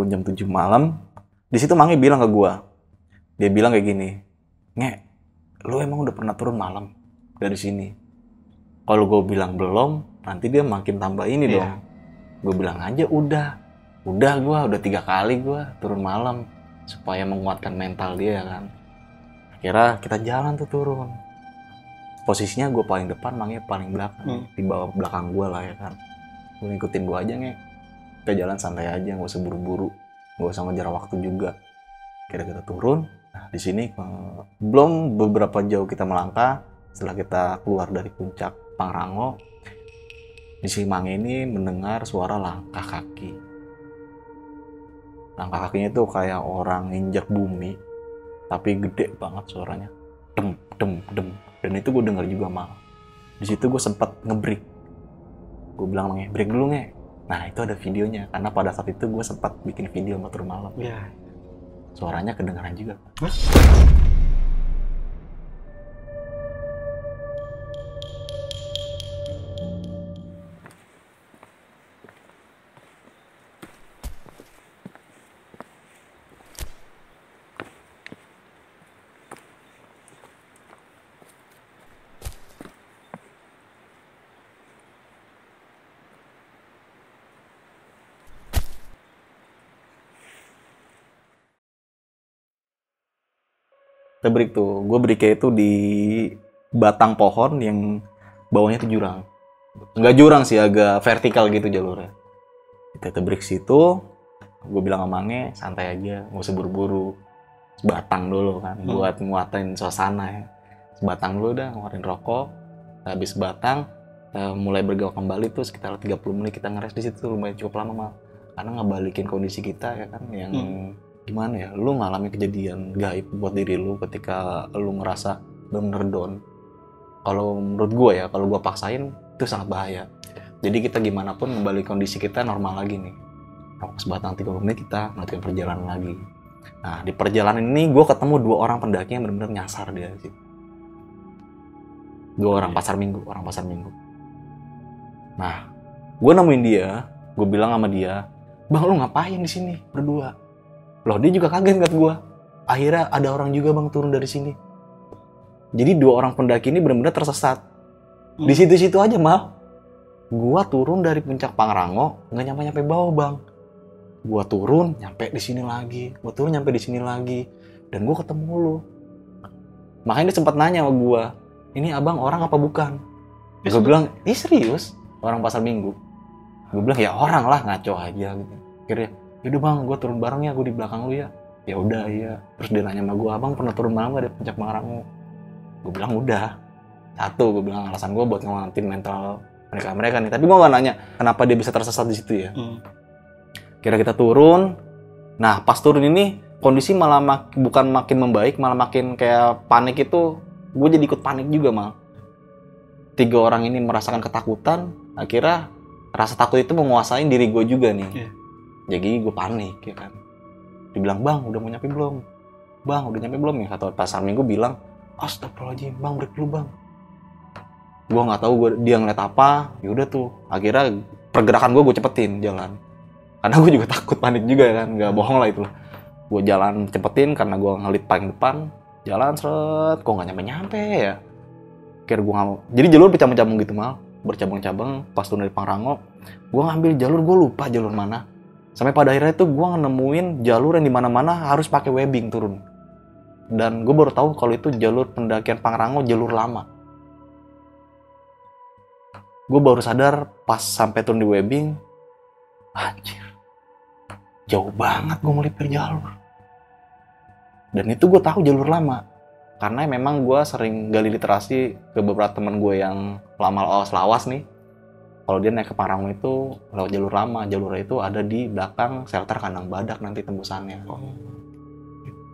jam 7 malam. Di situ Mange bilang ke gua, dia bilang kayak gini, "Nge, lu emang udah pernah turun malam dari sini?" Kalau gua bilang belum, nanti dia makin tambah ini dong. Gua bilang aja udah gua udah 3 kali gua turun malam supaya menguatkan mental dia kan. Akhirnya kita jalan tuh turun. Posisinya gua paling depan, Mange paling belakang, di bawah belakang gua lah ya kan. Gua ngikutin gua aja Nge. Kita jalan santai aja, nggak usah buru-buru, nggak usah ngejar waktu juga. Kira kita turun. Nah, di sini belum beberapa jauh kita melangkah, setelah kita keluar dari Puncak Pangrango, di si Mange ini mendengar suara langkah kaki. Langkah kakinya itu kayak orang injak bumi, tapi gede banget suaranya, dem. Dan itu gue dengar juga mal. Di situ gue sempat ngebreak. Gue bilang Mange, break dulu Nge. Nah, itu ada videonya, karena pada saat itu gue sempat bikin video motor malam. Suaranya kedengaran juga. Kita break tuh, gue breaknya itu di batang pohon yang bawahnya tuh jurang. Nggak jurang sih, agak vertikal gitu jalurnya. Kita break situ, gue bilang sama Mange, santai aja, nggak usah buru-buru. Sebatang dulu kan, buat nguatin suasana ya. Sebatang dulu dah, ngeluarin rokok. Habis batang, mulai bergerak kembali tuh sekitar 30 menit kita ngeres di situ, lumayan cukup lama mal. Karena ngebalikin kondisi kita ya kan, yang gimana ya, lu ngalamin kejadian gaib buat diri lu ketika lu ngerasa bener down. Kalau menurut gue ya, kalau gue paksain itu sangat bahaya. Jadi kita gimana pun kembali kondisi kita normal lagi nih. Fokus batang 30 menit kita melanjutkan perjalanan lagi. Nah, di perjalanan ini gue ketemu 2 orang pendaki yang benar-benar nyasar dia sih. 2 orang pasar minggu. Nah, gue nemuin dia, gue bilang sama dia, "Bang, lu ngapain di sini berdua?" Loh, dia juga kaget kata gue. Akhirnya ada orang juga bang turun dari sini. Jadi 2 orang pendaki ini benar-benar tersesat. Di situ-situ aja mal. Gua turun dari puncak Pangrango, nggak nyampe bawah bang. Gua turun, nyampe di sini lagi. Gua turun, nyampe di sini lagi. Dan gua ketemu lu. Makanya dia sempat nanya sama gua, "Ini abang orang apa bukan?" Gue bilang, "Ih serius, orang pasar minggu." Gue bilang, "Ya orang lah, ngaco aja." Gitu. Akhirnya, "Yaudah bang, gua turun bareng ya, gua di belakang lu ya." Ya udah iya. Terus dia nanya sama gua, "Abang pernah turun malam gak di puncak Pangrango?" Gue bilang udah. Satu, gue bilang alasan gue buat nguatin mental mereka nih. Tapi gue gak nanya kenapa dia bisa tersesat di situ ya. Kira kita turun. Nah pas turun ini kondisi malah bukan makin membaik, malah makin kayak panik itu. Gue jadi ikut panik juga mal. 3 orang ini merasakan ketakutan. Akhirnya rasa takut itu menguasai diri gue juga nih. Jadi gue panik ya kan. Dibilang, "Bang udah mau nyampe belum? Bang udah nyampe belum?" Ya satu pasar minggu bilang, "Astagfirullahaladzim, bang break dulu bang." Gue nggak tahu dia ngeliat apa. Yaudah tuh, akhirnya pergerakan gue cepetin jalan. Karena gue juga takut, panik juga kan, nggak bohong lah itu. Gue jalan cepetin karena gue ngelit paling depan. Jalan seret, kok nggak nyampe ya. Akhirnya gue nggak. Jadi jalur bercabang-cabang gitu mal, bercabang-cabang. Pas turun dari Pangrango, gue ngambil jalur, gue lupa jalur mana. Sampai pada akhirnya tuh gue nemuin jalur yang dimana-mana harus pakai webbing turun. Dan gue baru tahu kalau itu jalur pendakian Pangrango jalur lama. Gue baru sadar pas sampai turun di webbing, anjir, jauh banget gue melipir jalur. Dan itu gue tahu jalur lama, karena memang gue sering gali literasi ke beberapa teman gue yang lama lawas nih. Kalau dia naik ke Pangrango itu lewat jalur lama, jalurnya itu ada di belakang shelter Kandang Badak nanti tembusannya.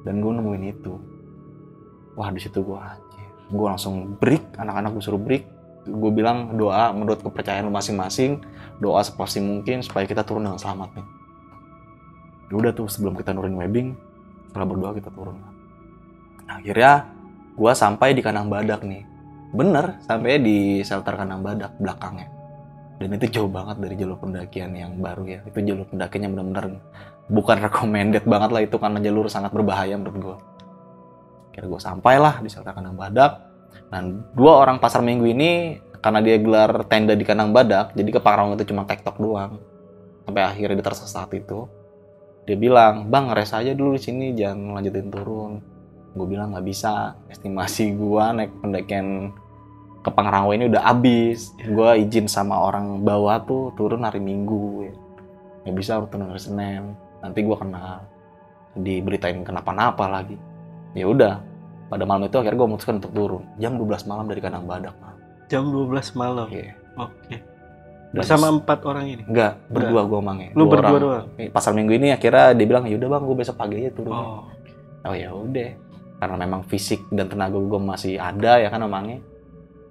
Dan gue nemuin itu. Wah di situ gue anjir, gue langsung break, anak-anak gue suruh break. Gue bilang doa menurut kepercayaan lu masing-masing, doa sepasti mungkin supaya kita turun dengan selamat nih. Udah tuh sebelum kita nurunin webbing, setelah berdoa kita turun. Akhirnya gue sampai di Kandang Badak nih, bener sampai di shelter Kandang Badak belakangnya. Dan itu jauh banget dari jalur pendakian yang baru ya. Itu jalur pendakian yang benar-benar bukan recommended banget lah itu, karena jalur sangat berbahaya menurut gue. Akhirnya gue sampailah di shelter Kandang Badak. Dan 2 orang pasar minggu ini karena dia gelar tenda di Kandang Badak, jadi ke Pangrango itu cuma tektok doang. Sampai akhirnya dia tersesat itu. Dia bilang, "Bang rest aja dulu di sini, jangan lanjutin turun." Gue bilang nggak bisa. Estimasi gue naik pendakian ke Pangrango ini udah habis. Gue izin sama orang bawah tuh turun hari Minggu. Nggak bisa turun hari Senin. Nanti gue kena diberitain kenapa-napa lagi. Ya udah. Pada malam itu akhirnya gue memutuskan untuk turun. Jam 12 malam dari Kandang Badak. Jam 12 malam? Iya. Oke. Bersama 4 orang ini? Enggak, berdua gue omangnya. Lu berdua doang? Pasar minggu ini akhirnya dia bilang, "Yaudah bang, gue besok pagi aja turun." Oh ya udah. Karena memang fisik dan tenaga gue masih ada ya kan omangnya.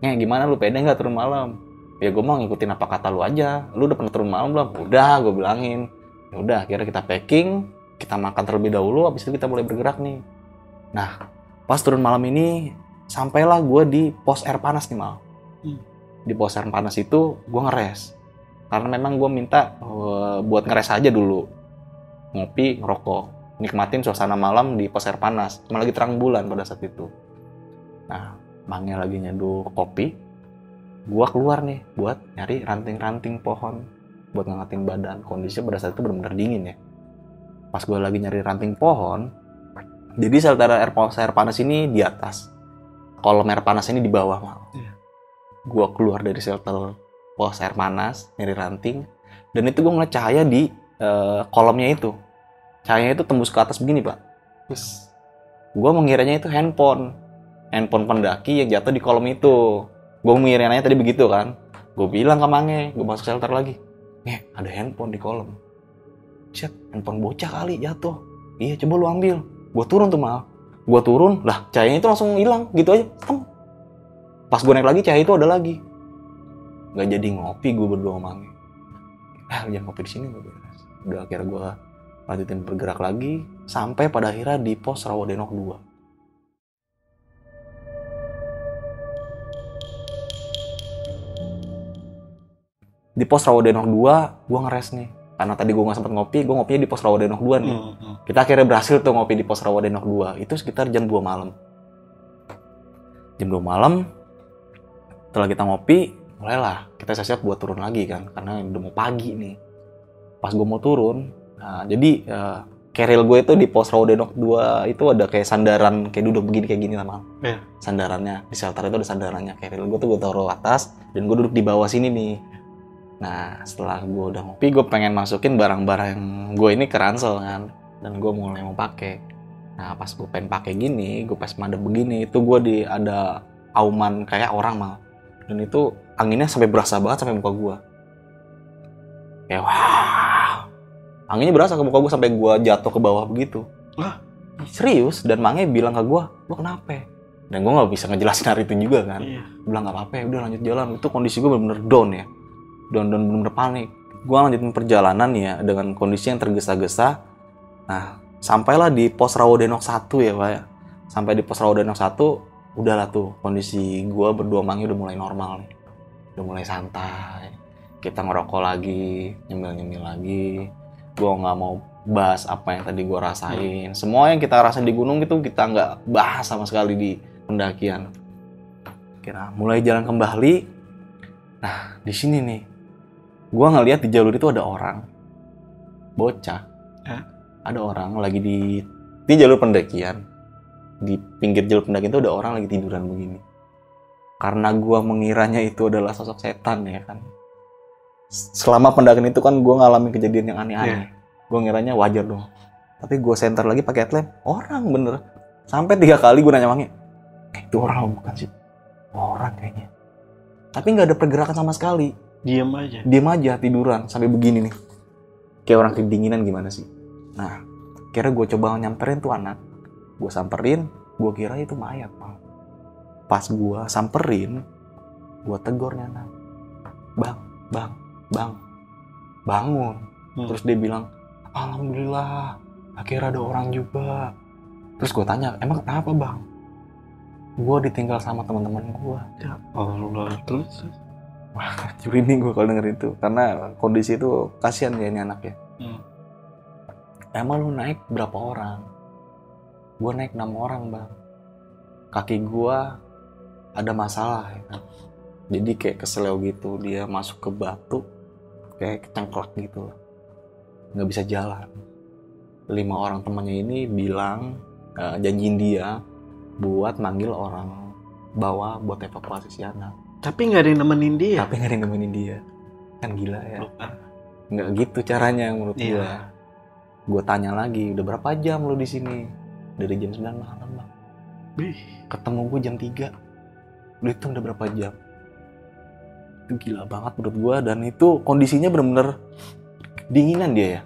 Gimana lu pede nggak turun malam? Ya gue mau ngikutin apa kata lu aja. Lu udah pernah turun malam belum? Udah, gue bilangin. Ya udah, akhirnya kita packing, kita makan terlebih dahulu, habis itu kita mulai bergerak nih. Nah, pas turun malam ini, sampailah gue di pos air panas nih mal. Di pos air panas itu gue ngeres. Karena memang gue minta buat ngeres aja dulu. Ngopi, ngerokok. Nikmatin suasana malam di pos air panas. Cuma lagi terang bulan pada saat itu. Nah, mangnya lagi nyeduh kopi. Gue keluar nih buat nyari ranting-ranting pohon. Buat ngangetin badan. Kondisinya pada saat itu benar-benar dingin ya. Pas gue lagi nyari ranting pohon, jadi shelter air panas ini di atas. Kolom air panas ini di bawah mal. Gue keluar dari shelter pos air panas, nyari ranting. Dan itu gue ngeliat cahaya di kolomnya itu. Cahayanya itu tembus ke atas begini pak. Terus gue mengiranya itu handphone pendaki yang jatuh di kolom itu. Gue mengiranya tadi begitu kan. Gue bilang ke Mange, gue masuk shelter lagi. Ada handphone di kolom. Shit, handphone bocah kali jatuh. Iya, coba lu ambil. Gue turun tuh mal. Gue turun, lah cahayanya itu langsung hilang gitu aja. Pas gue naik lagi cahaya itu ada lagi. Gak jadi ngopi gue berdua sama Mange. Jangan ngopi di sini gue bilang. Udah akhirnya gue lanjutin bergerak lagi sampai pada akhirnya di pos Rawadenok 2. Di pos Rawadenok 2 gue ngeres nih, karena tadi gue nggak sempet ngopi, gue ngopinya di pos Rawadenok 2 nih. Kita akhirnya berhasil tuh ngopi di pos Rawadenok 2 itu sekitar jam 2 malam. Jam 2 malam setelah kita ngopi, mulailah kita siap-siap buat turun lagi kan, karena udah mau pagi nih. Pas gue mau turun, nah, jadi keril gue itu di pos Rawadenok 2 itu ada kayak sandaran, kayak duduk begini kayak gini lah, yeah. Sandarannya di shelter itu ada sandarannya. Keril gue tuh gue taruh atas dan gue duduk di bawah sini nih. Nah setelah gue udah ngopi, gue pengen masukin barang-barang gue ini ke ransel kan, dan gue mulai mau pakai. Nah pas gue pengen pakai gini, gue pas madep begini, itu gue ada auman kayak orang mal, dan itu anginnya sampai berasa banget sampai muka gue. Kayak wah, anginnya berasa ke muka gue sampai gue jatuh ke bawah begitu. Serius, dan Mange bilang ke gue, lo kenapa? Dan gue nggak bisa ngejelasin hari itu juga kan. Bilang nggak apa-apa, udah lanjut jalan. Itu kondisi gue bener-bener down ya. Down bener-bener panik. Gue lanjutin perjalanan ya dengan kondisi yang tergesa-gesa. Nah, sampailah di pos Rawadenok 1 ya Pak ya. Sampai di pos Rawadenok 1, udahlah tuh kondisi gue berdua Mange udah mulai normal nih. Udah mulai santai. Kita ngerokok lagi, nyemil-nyemil lagi. Gue nggak mau bahas apa yang tadi gue rasain. Semua yang kita rasain di gunung itu kita nggak bahas sama sekali di pendakian. Kira mulai jalan kembali. Nah, di sini nih. Gue ngeliat di jalur itu ada orang, bocah, ada orang lagi di jalur pendakian, di pinggir jalur pendakian itu ada orang lagi tiduran begini. Karena gue mengiranya itu adalah sosok setan ya kan. Selama pendakian itu kan gue ngalamin kejadian yang aneh-aneh. Gue ngiranya wajar dong. Tapi gue senter lagi pakai headlamp, orang bener. Sampai 3 kali gue nanya Mange, itu orang bukan sih? Orang kayaknya. Tapi nggak ada pergerakan sama sekali. Diam aja tiduran sampai begini nih, kayak orang kedinginan gimana sih. Nah kira gue coba nyamperin tuh anak, gue samperin, gue kira itu mayat Pak. Pas gue samperin, gue tegurnya anak, bang bangun. Terus dia bilang, alhamdulillah akhirnya ada orang juga. Terus gue tanya, emang kenapa bang? Gue ditinggal sama teman-teman gue. Ya Allah. Terus wah, merinding gue kalau denger itu. Karena kondisi itu kasihan ya ini anak ya. Emang lu naik berapa orang? Gue naik 6 orang bang. Kaki gue ada masalah ya kan. Jadi kayak keseleo gitu. Dia masuk ke batu, kayak kecengklak gitu. Nggak bisa jalan. 5 orang temannya ini bilang, janjiin dia buat manggil orang bawa buat evakuasi si anak. Tapi nggak ada yang nemenin dia. Kan gila ya. Nggak gitu caranya menurut gue. Gue tanya lagi, udah berapa jam lo di sini? Dari jam 9 malam bang. Ketemu gue jam 3. Lu hitung udah berapa jam? Itu gila banget menurut gue. Dan itu kondisinya bener-bener kedinginan dia ya.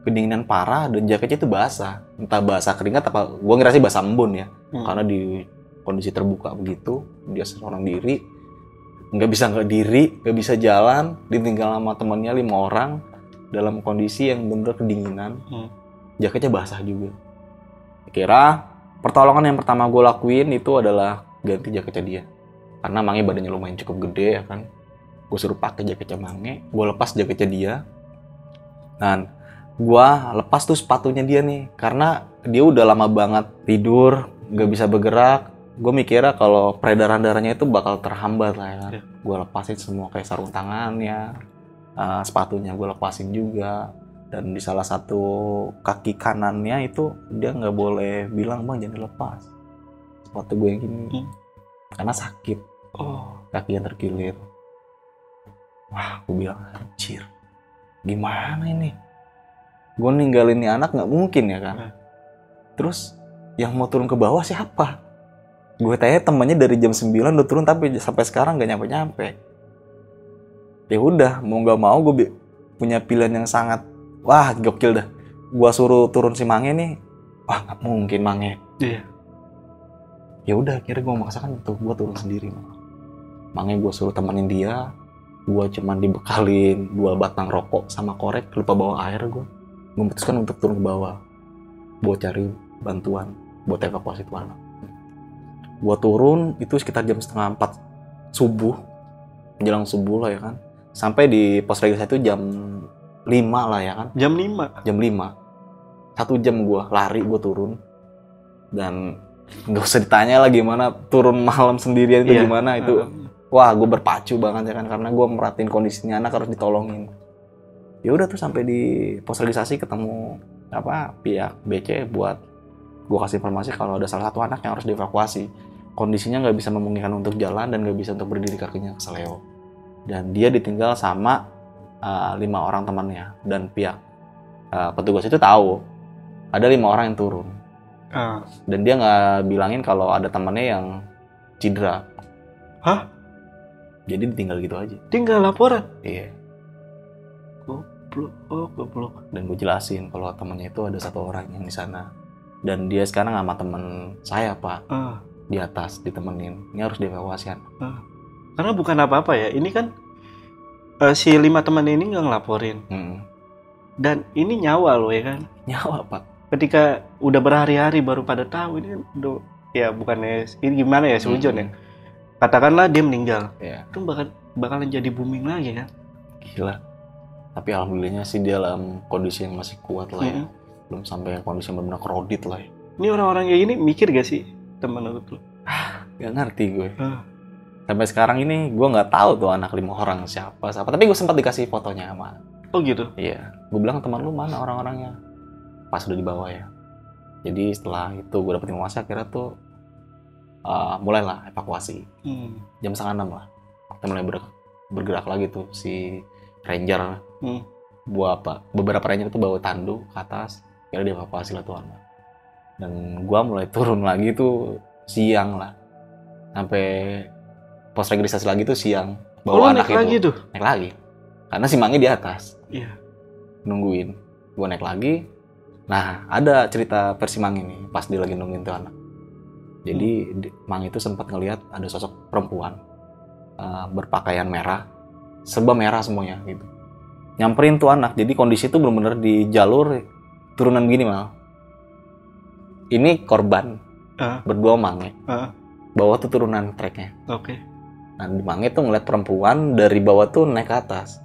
Kedinginan parah dan jaketnya itu basah. Entah basah keringat apa. Gue ngerasa basah embun ya. Karena di kondisi terbuka begitu. Dia seorang diri. Nggak bisa nggak bisa jalan, ditinggal sama temennya 5 orang dalam kondisi yang bener kedinginan, jaketnya basah juga. Kira pertolongan yang pertama gue lakuin itu adalah ganti jaketnya dia, karena Mange badannya lumayan cukup gede ya kan. Gue suruh pakai jaketnya Mange, gue lepas jaketnya dia, dan gue lepas tuh sepatunya dia nih, karena dia udah lama banget tidur, nggak bisa bergerak. Gue mikirnya kalau peredaran darahnya itu bakal terhambat lah ya kan. Gue lepasin semua kayak sarung tangannya, sepatunya gue lepasin juga. Dan di salah satu kaki kanannya itu dia nggak boleh bilang bang jangan dilepas. Sepatu gue yang gini, karena sakit. Kaki yang terkilir. Wah, gue bilang anjir, gimana ini? Gue ninggalin nih anak nggak mungkin ya kan. Terus yang mau turun ke bawah siapa? Gue tanya temannya dari jam 9 udah turun tapi sampai sekarang gak nyampe-nyampe. Ya udah, mau gak mau gue punya pilihan yang sangat wah gokil dah. Gue suruh turun si Mange nih. Wah gak mungkin Mange. Iya. Ya udah akhirnya gue memaksakan untuk gue turun sendiri. Mange gue suruh temenin dia. Gue cuman dibekalin 2 batang rokok sama korek, lupa bawa air gue. gue memutuskan untuk turun ke bawah buat cari bantuan buat evakuasi tuh anak. Gue turun itu sekitar jam 3:30 subuh, menjelang subuh lah ya kan. Sampai di pos registrasi itu jam 5 lah ya kan. Jam 5? Jam 5. 1 jam gue lari, gue turun. Dan gak usah ditanya lah gimana turun malam sendirian itu gimana itu. Wah, gue berpacu banget ya kan, karena gue merhatiin kondisinya anak harus ditolongin. Ya udah tuh sampai di pos registrasi ketemu pihak BC buat gue kasih informasi kalau ada salah satu anak yang harus dievakuasi. Kondisinya nggak bisa memungkinkan untuk jalan dan nggak bisa untuk berdiri, kakinya keseleo. Dan dia ditinggal sama 5 orang temannya, dan pihak petugas itu tahu ada 5 orang yang turun. Dan dia nggak bilangin kalau ada temannya yang cedera. Hah? Jadi ditinggal gitu aja. Tinggal laporan? Iya. Goblok. Dan gue jelasin kalau temannya itu ada 1 orang yang di sana. Dan dia sekarang sama temen saya, Pak. Di atas, ditemenin. Ini harus dievakuasi. Karena bukan apa-apa ya. Ini kan si 5 teman ini nggak ngelaporin. Dan ini nyawa loh ya kan? Nyawa, Pak. Ketika udah berhari-hari baru pada tahu, ini kan ya bukannya ini gimana ya seujon ya. Katakanlah dia meninggal, itu bakalan jadi booming lagi kan. Gila. Tapi alhamdulillahnya sih dia dalam kondisi yang masih kuat lah ya. Belum sampai kondisi yang benar-benar krodit lah ya. Ini orang-orang kayak gini mikir gak sih teman lu? Gak ngerti gue. Sampai sekarang ini gue nggak tahu tuh anak 5 orang siapa. Tapi gue sempat dikasih fotonya sama. Oh gitu? Iya. Gue bilang, teman lu mana orang-orangnya? Pas udah dibawa ya. Jadi setelah itu gue dapet informasi, akhirnya tuh mulailah evakuasi. Jam 5:30 lah. Kita mulai bergerak lagi tuh si ranger. Beberapa ranger itu bawa tandu ke atas. Akhirnya dievakuasi lah tuh anak. Dan gue mulai turun lagi tuh siang lah. Sampai pos registrasi lagi tuh siang. Bawa anak naik lagi tuh? Naik lagi. Karena si Mangi di atas. Iya. Nungguin. Gue naik lagi. Nah, ada cerita versi Mangi nih pas dia lagi nungguin tuh anak. Jadi Mangi itu sempat ngelihat ada sosok perempuan berpakaian merah, serba merah semuanya gitu. Nyamperin tuh anak. Jadi kondisi itu benar-benar di jalur turunan gini mal. Ini korban berdua Mangi. Bawah tuh turunan treknya. Oke. Nah, Mangi tuh ngeliat perempuan dari bawah tuh naik ke atas.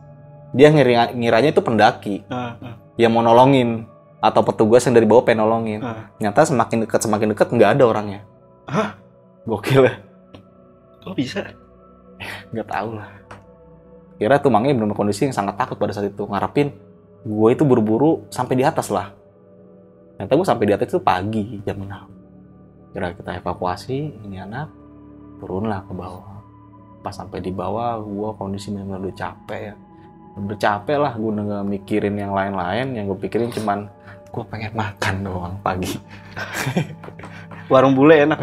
Dia ngiranya itu pendaki yang mau nolongin. Atau petugas yang dari bawah pengen nolongin. Nyata semakin dekat nggak ada orangnya. Hah? Gokil ya? Kok bisa? Nggak tahu lah. Kira tuh Mangi benar-benar kondisi yang sangat takut pada saat itu. Ngarepin gue itu buru-buru sampai di atas lah. Nyata gue sampai di atas itu pagi jam 6. Kira kita evakuasi ini anak, turunlah ke bawah. Pas sampai di bawah gue kondisi benar-benar udah capek ya. Udah capek lah, gue udah gak mikirin yang lain-lain. Yang gue pikirin cuman gue pengen makan doang pagi. Warung bule enak.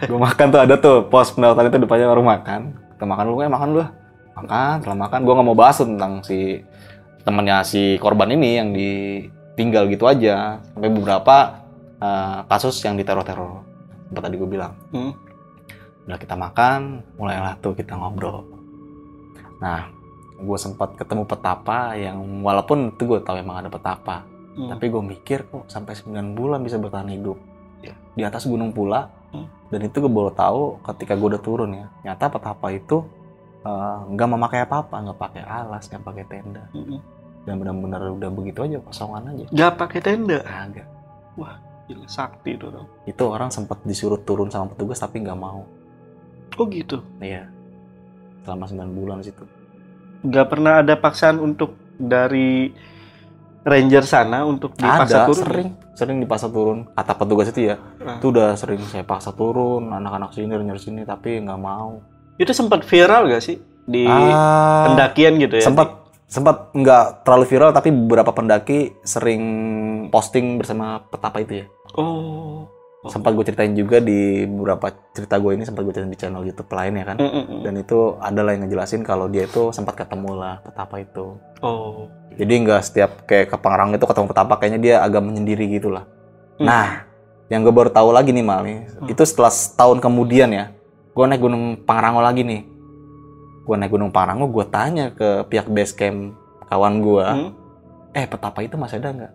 Gue makan tuh, ada tuh pos pendaftaran itu depannya warung makan. Kita makan dulu, makan dulu. Makan, setelah makan gue gak mau bahas tentang si temennya si korban ini yang ditinggal gitu aja. Sampai beberapa kasus yang diteror-teror. Seperti tadi gue bilang. Udah kita makan, mulailah tuh kita ngobrol. Nah, gue sempat ketemu petapa yang walaupun itu gue tahu emang ada petapa. Tapi gue mikir kok sampai 9 bulan bisa bertahan hidup. Di atas gunung pula. Dan itu gue baru tahu ketika gue udah turun ya. Nyata petapa itu nggak memakai apa-apa, nggak pakai alas, nggak pakai tenda. Dan benar-benar udah begitu aja, kosongan aja. Nggak pakai tenda? Agak. Wah, gila sakti itu dong. Itu orang sempat disuruh turun sama petugas tapi nggak mau. Oh gitu? Iya. Selama 9 bulan situ. Nggak pernah ada paksaan untuk dari ranger sana untuk dipaksa turun? Sering dipaksa turun. Kata petugas itu ya, itu udah sering saya paksa turun, anak-anak sini, ranger sini, tapi nggak mau. Itu sempat viral gak sih di pendakian gitu ya? Sempat nggak terlalu viral, tapi beberapa pendaki sering posting bersama petapa itu ya. Sempat gue ceritain juga di beberapa cerita gue ini, sempat gue ceritain di channel YouTube lain ya kan. Dan itu ada lah yang ngejelasin kalau dia itu sempat ketemu lah petapa itu. Jadi nggak setiap kayak ke Pangrango itu ketemu petapa, kayaknya dia agak menyendiri gitu lah. Nah, yang gue baru tahu lagi nih Mal nih, itu setelah setahun kemudian ya, gue naik Gunung Pangrango lagi nih. Gue naik Gunung Pangrango, gue tanya ke pihak base camp kawan gue, petapa itu masih ada nggak?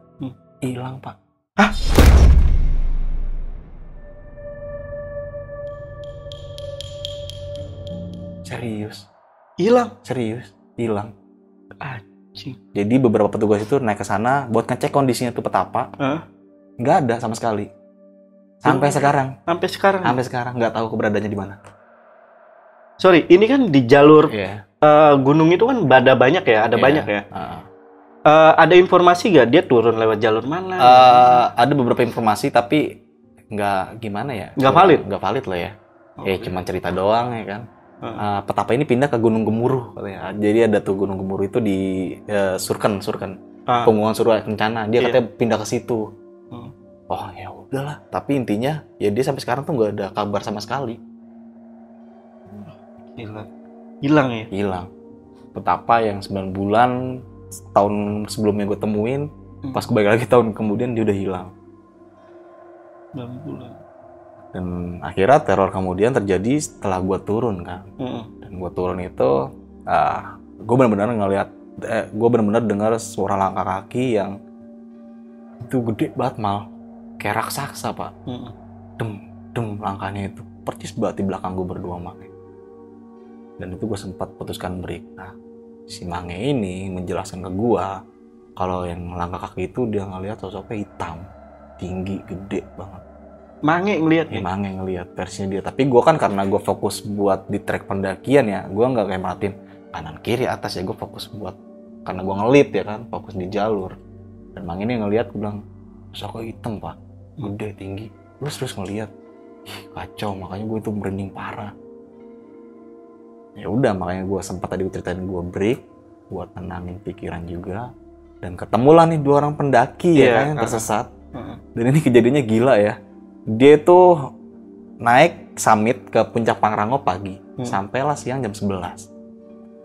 Hilang, Pak. Hah? Serius. Hilang? Serius, hilang. Anjing. Jadi beberapa petugas itu naik ke sana buat ngecek kondisinya tuh petapa. Nggak ada sama sekali. Sampai sekarang. Sampai sekarang? Sampai sekarang nggak tahu keberadaannya di mana. Sorry, ini kan di jalur gunung itu kan ada banyak ya, banyak ya. Ada informasi nggak dia turun lewat jalur mana? Ada beberapa informasi tapi nggak gimana ya? Nggak valid? Nggak valid lah ya. Cuma cerita doang ya kan. Petapa ini pindah ke Gunung Gemuruh katanya. Jadi ada tuh Gunung Gemuruh itu di Surken. Pengumuman Surya Kencana. Dia katanya pindah ke situ. Oh ya udahlah. Tapi intinya ya dia sampai sekarang tuh nggak ada kabar sama sekali. Hilang ya? Hilang. Petapa yang 9 bulan tahun sebelumnya gue temuin, pas gue balik lagi tahun kemudian dia udah hilang. 9 bulan. Dan akhirnya teror kemudian terjadi setelah gue turun kan. Dan gue turun itu, gue benar-benar ngeliat, gue benar-benar dengar suara langkah kaki yang itu gede banget mal, kayak raksasa Pak. Dem langkahnya itu percis banget di belakang gue berdua Mange. Dan itu gue sempat putuskan break. Nah, si Mange ini menjelaskan ke gue kalau yang langkah kaki itu dia ngelihat sosoknya hitam, tinggi, gede banget. Mange ngelihat ya? Mange ngelihat versinya dia. Tapi gue kan karena gue fokus buat di trek pendakian ya, gue nggak kayak merhatiin kanan kiri atas ya, gue fokus buat karena gue ngelit ya kan, fokus di jalur. Dan Mange ini ngelihat, gue bilang sosoknya hitam Pak, gede, tinggi. Terus ngelihat, kacau, makanya gue itu merinding parah. Ya udah, makanya gue sempat tadi ceritain gue break buat tenangin pikiran juga, dan ketemulah nih 2 orang pendaki ya kan yang tersesat. Dan ini kejadiannya gila ya, dia tuh naik summit ke puncak Pangrango pagi, sampailah siang jam 11.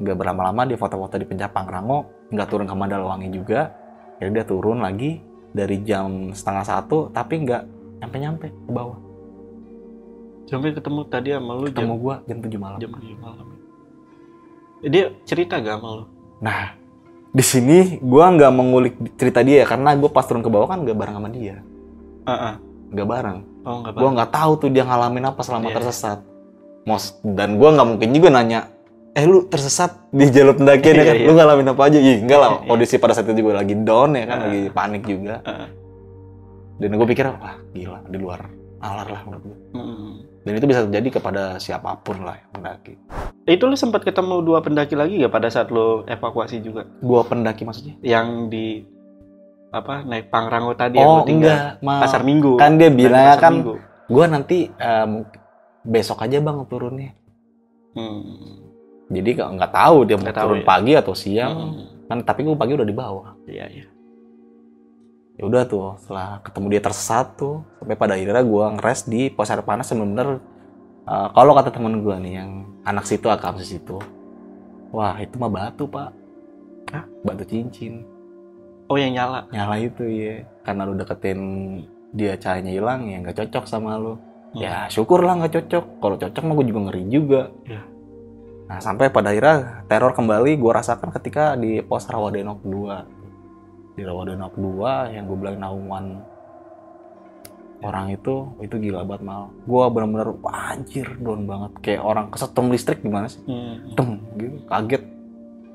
Nggak berlama-lama dia foto-foto di puncak Pangrango, nggak turun ke Mandalawangi juga. Jadi dia turun lagi dari jam 12:30 tapi nggak nyampe ke bawah. Sampai ketemu tadi sama lu ketemu gua jam 7 malam. Jam 7 malam. Dia cerita gak sama lu? Nah, di sini gue nggak mengulik cerita dia karena gue pas turun ke bawah kan nggak bareng sama dia. Nggak bareng. Gue nggak tahu tuh dia ngalamin apa selama tersesat. Dan gue nggak mungkin juga nanya, lu tersesat di jalur pendakian ya kan? Lu ngalamin apa aja? Enggak lah, kondisi pada saat itu juga lagi down ya kan, lagi panik juga. Dan gue pikir, wah gila, di luar nalar lah menurut gue. Dan itu bisa terjadi kepada siapapun lah yang mendaki. Itu lu sempat ketemu 2 pendaki lagi gak pada saat lu evakuasi juga? 2 pendaki maksudnya? Yang di naik Pangrango tadi yang lu tinggal Pasar Minggu. Kan dia bilang kan gue nanti besok aja bang turunnya. Jadi nggak tahu dia mau turun pagi atau siang. Kan tapi gue pagi udah di bawah. Iya. Ya udah tuh, setelah ketemu dia tersesat tuh, sampai pada akhirnya gue ngeres di pos air panas yang bener-bener kalau kata temen gue nih yang anak situ akam situ, wah itu mah batu Pak. Batu cincin. Oh yang nyala itu ya, karena lu deketin dia cahayanya hilang ya nggak cocok sama lu. Ya syukurlah nggak cocok, kalau cocok mah gue juga ngeri juga. Nah sampai pada akhirnya teror kembali gue rasakan ketika di pos Rawadenok 2. Di Rawadenok 2 yang gue bilang naungan orang itu gila banget mal. Gue benar-benar anjir down banget, kayak orang kesetrum listrik gimana sih, gitu, kaget.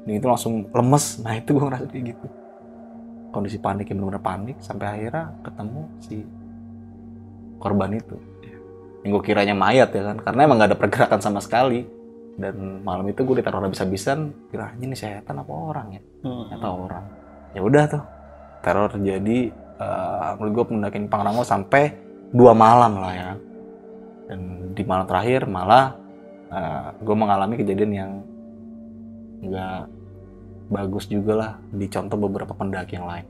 Dan itu langsung lemes. Nah itu gue ngerasa kayak gitu, kondisi panik yang benar-benar panik sampai akhirnya ketemu si korban itu. Yang gue kiranya mayat ya kan, karena emang gak ada pergerakan sama sekali. Dan malam itu gue ditaruh habis-habisan, kiranya nih setan apa orang ya, ternyata orang. Ya udah tuh, teror terjadi. Menurut gue pendakian Pangrango sampai 2 malam lah ya. Dan di malam terakhir malah gue mengalami kejadian yang nggak bagus juga lah, dicontoh beberapa pendaki yang lain.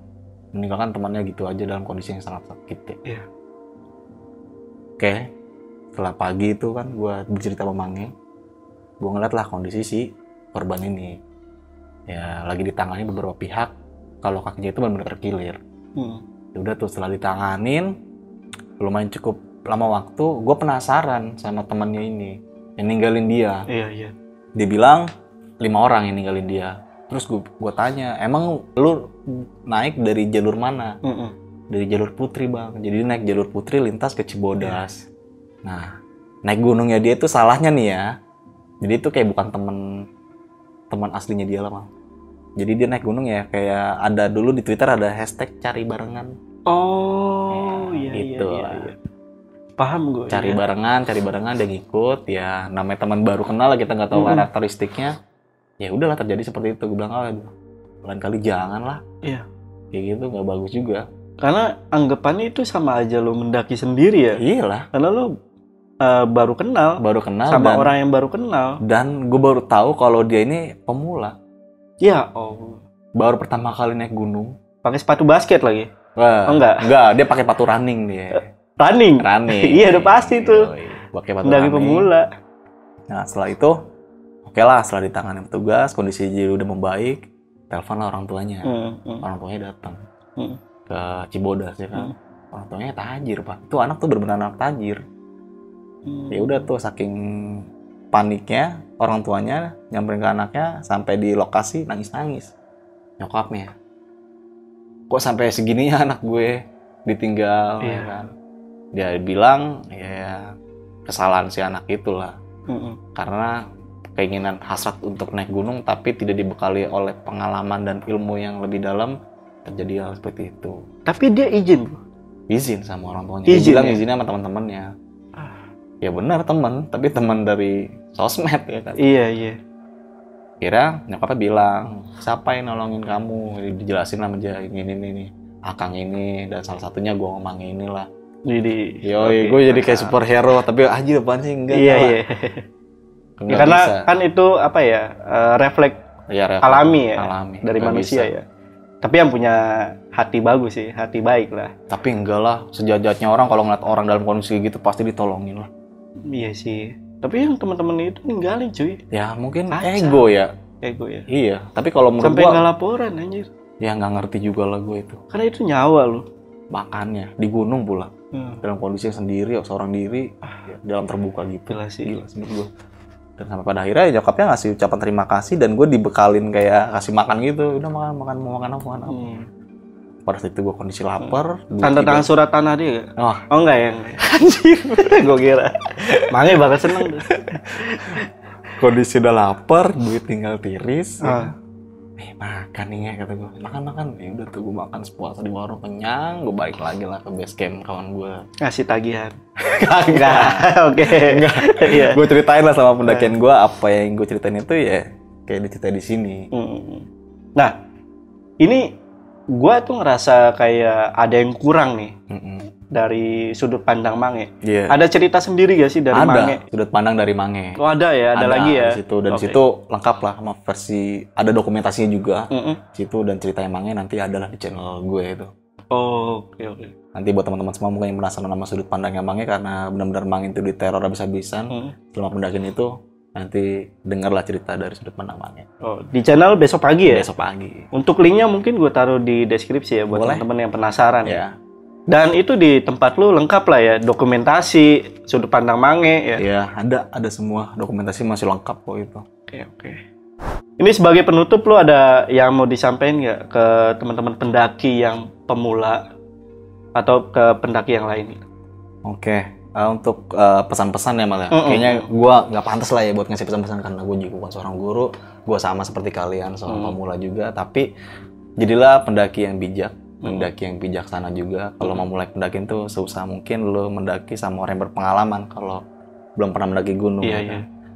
Meninggalkan temannya gitu aja dalam kondisi yang sangat sakit ya. Oke, setelah pagi itu kan gue bercerita sama Mange, gue ngeliat lah kondisi si korban ini ya lagi ditangani beberapa pihak, kalau kakinya itu benar-benar terkilir. Udah tuh setelah ditanganin lumayan cukup lama waktu, gue penasaran sama temannya ini yang ninggalin dia. Dia bilang 5 orang yang ninggalin dia. Terus gue tanya, emang lu naik dari jalur mana? Dari jalur Putri bang. Jadi naik jalur Putri lintas ke Cibodas. Nah, naik gunungnya dia tuh salahnya nih ya. Jadi itu kayak bukan teman aslinya dia lah bang. Jadi dia naik gunung ya kayak ada dulu di Twitter ada hashtag cari barengan. Oh iya gitu iya. Paham gue. Cari barengan dia ngikut ya. Namanya teman baru kenal lah, kita nggak tahu karakteristiknya. Ya udahlah terjadi seperti itu. Gue bilang lain kali jangan lah. Iya. Kayak gitu nggak bagus juga. Karena anggapannya itu sama aja lo mendaki sendiri ya. Iyalah. Karena lo baru kenal sama orang yang baru kenal. Dan gue baru tahu kalau dia ini pemula. Ya baru pertama kali naik gunung. Pakai sepatu basket lagi? Wah, enggak, dia pakai sepatu running dia. Running. Iya udah pasti tuh. Pakai sepatu running. Pemula. Nah setelah itu oke lah, setelah ditangani petugas, kondisi dia udah membaik, telepon lah orang tuanya. Orang tuanya datang ke Cibodas ya kan. Orang tuanya tajir pak. Itu anak tuh benar-benar anak tajir. Ya udah tuh saking paniknya orang tuanya nyamperin ke anaknya sampai di lokasi nangis-nangis. Nyokapnya, kok sampai segininya anak gue ditinggal ya kan. Dia bilang ya kesalahan si anak itulah. Karena keinginan hasrat untuk naik gunung tapi tidak dibekali oleh pengalaman dan ilmu yang lebih dalam, terjadi hal seperti itu. Tapi dia izin sama orang tuanya. Dia bilang izinnya sama teman-temannya. Ya benar teman, tapi teman dari sosmed ya kan. Iya. Kira nyokapnya bilang, siapa yang nolongin kamu? Dijelasin sama dia ini Akang ini, dan salah satunya gue ngomong inilah. Gue jadi kayak superhero, tapi aja apaan sih enggak. Iya. Ya, karena bisa. Kan itu apa ya, refleks alami dari manusia bisa. Ya. Tapi yang punya hati bagus sih, hati baik lah. Tapi enggak lah, sejajarnya orang kalau ngeliat orang dalam kondisi gitu pasti ditolongin lah. Iya sih. Tapi yang teman-teman itu ninggalin cuy. Ya mungkin ego ya. Iya. Tapi kalau menurut sampai nggak laporan anjir. Ya nggak ngerti juga lah gue itu. Karena itu nyawa lo. Makanya di gunung pula. Dalam kondisi yang sendiri, seorang diri, dalam terbuka gitu. Gila sih menurut gue. Dan sampai pada akhirnya nyokapnya ngasih ucapan terima kasih dan gue dibekalin kayak kasih makan gitu. Udah makan mau makan apa. Pada saat itu gue kondisi lapar. Tanda tangan surat tanah dia gak? Oh enggak ya? Anjir, gue kira. Makanya bakal seneng tuh. Kondisi udah lapar, duit tinggal tiris. Makan nih ya, kata gue. Makan. Ya udah tuh gue makan sepuasnya di warung, kenyang. Gue balik lagi lah ke base camp kawan gue. Ngasih tagihan? Enggak. Oke. Enggak. Gue ceritain lah sama pendakian gue apa yang gue ceritain itu ya kayak diceritain di sini. Nah, ini gue tuh ngerasa kayak ada yang kurang nih dari sudut pandang Mange. Ada cerita sendiri gak sih dari Mange? Ada sudut pandang dari Mange. Oh ada ya, ada lagi ya. Di situ dan di situ lengkap lah sama versi, ada dokumentasinya juga. Situ dan ceritanya Mange nanti adalah di channel gue itu. Oke. Nanti buat teman-teman semua mungkin yang penasaran sama sudut pandangnya Mange karena benar-benar Mange itu diteror habis-habisan selama pendakian itu. Nanti dengarlah cerita dari sudut pandang Mange. Di channel besok pagi ya? Besok pagi. Untuk linknya mungkin gue taruh di deskripsi ya buat teman-teman yang penasaran. Ya. Dan itu di tempat lu lengkap lah ya, dokumentasi sudut pandang Mange ya? Iya, ada semua dokumentasi masih lengkap kok itu. Oke. Ini sebagai penutup lu ada yang mau disampaikan nggak ke teman-teman pendaki yang pemula atau ke pendaki yang lain? Oke. Untuk pesan-pesan ya malah kayaknya gue nggak pantas lah ya buat ngasih pesan-pesan karena gue juga bukan seorang guru, gue sama seperti kalian seorang pemula juga, tapi jadilah pendaki yang bijak, pendaki yang bijaksana juga. Kalau mau mulai pendakian tuh seusaha mungkin lo mendaki sama orang yang berpengalaman kalau belum pernah mendaki gunung.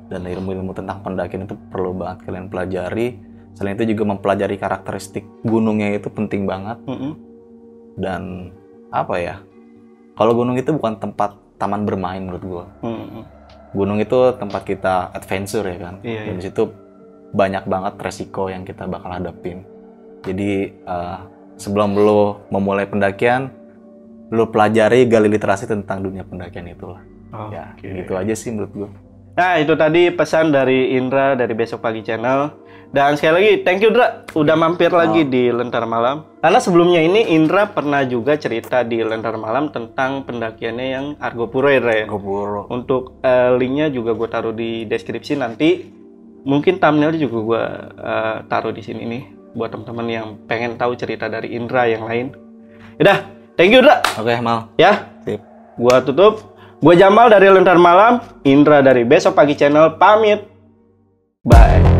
Dan ilmu-ilmu tentang pendakian itu perlu banget kalian pelajari. Selain itu juga mempelajari karakteristik gunungnya itu penting banget. Dan apa ya, kalau gunung itu bukan tempat taman bermain menurut gue. Gunung itu tempat kita adventure ya kan. Dan di situ banyak banget resiko yang kita bakal hadapin. Jadi sebelum lo memulai pendakian, lo pelajari, gali literasi tentang dunia pendakian itulah. Gitu aja sih menurut gue. Nah itu tadi pesan dari Indra dari Besok Pagi Channel. Dan sekali lagi thank you Indra udah mampir lagi di Lentera Malam. Karena sebelumnya ini Indra pernah juga cerita di Lentera Malam tentang pendakiannya yang Argopuro ya Indra ya? Argopuro. Untuk linknya juga gue taruh di deskripsi nanti. Mungkin thumbnail juga gue taruh di sini nih buat teman-teman yang pengen tahu cerita dari Indra yang lain. Udah, thank you Indra. Oke, Mal. Ya. Sip. Gue tutup. Gue Jamal dari Lentera Malam, Indra dari Besok Pagi Channel pamit. Bye.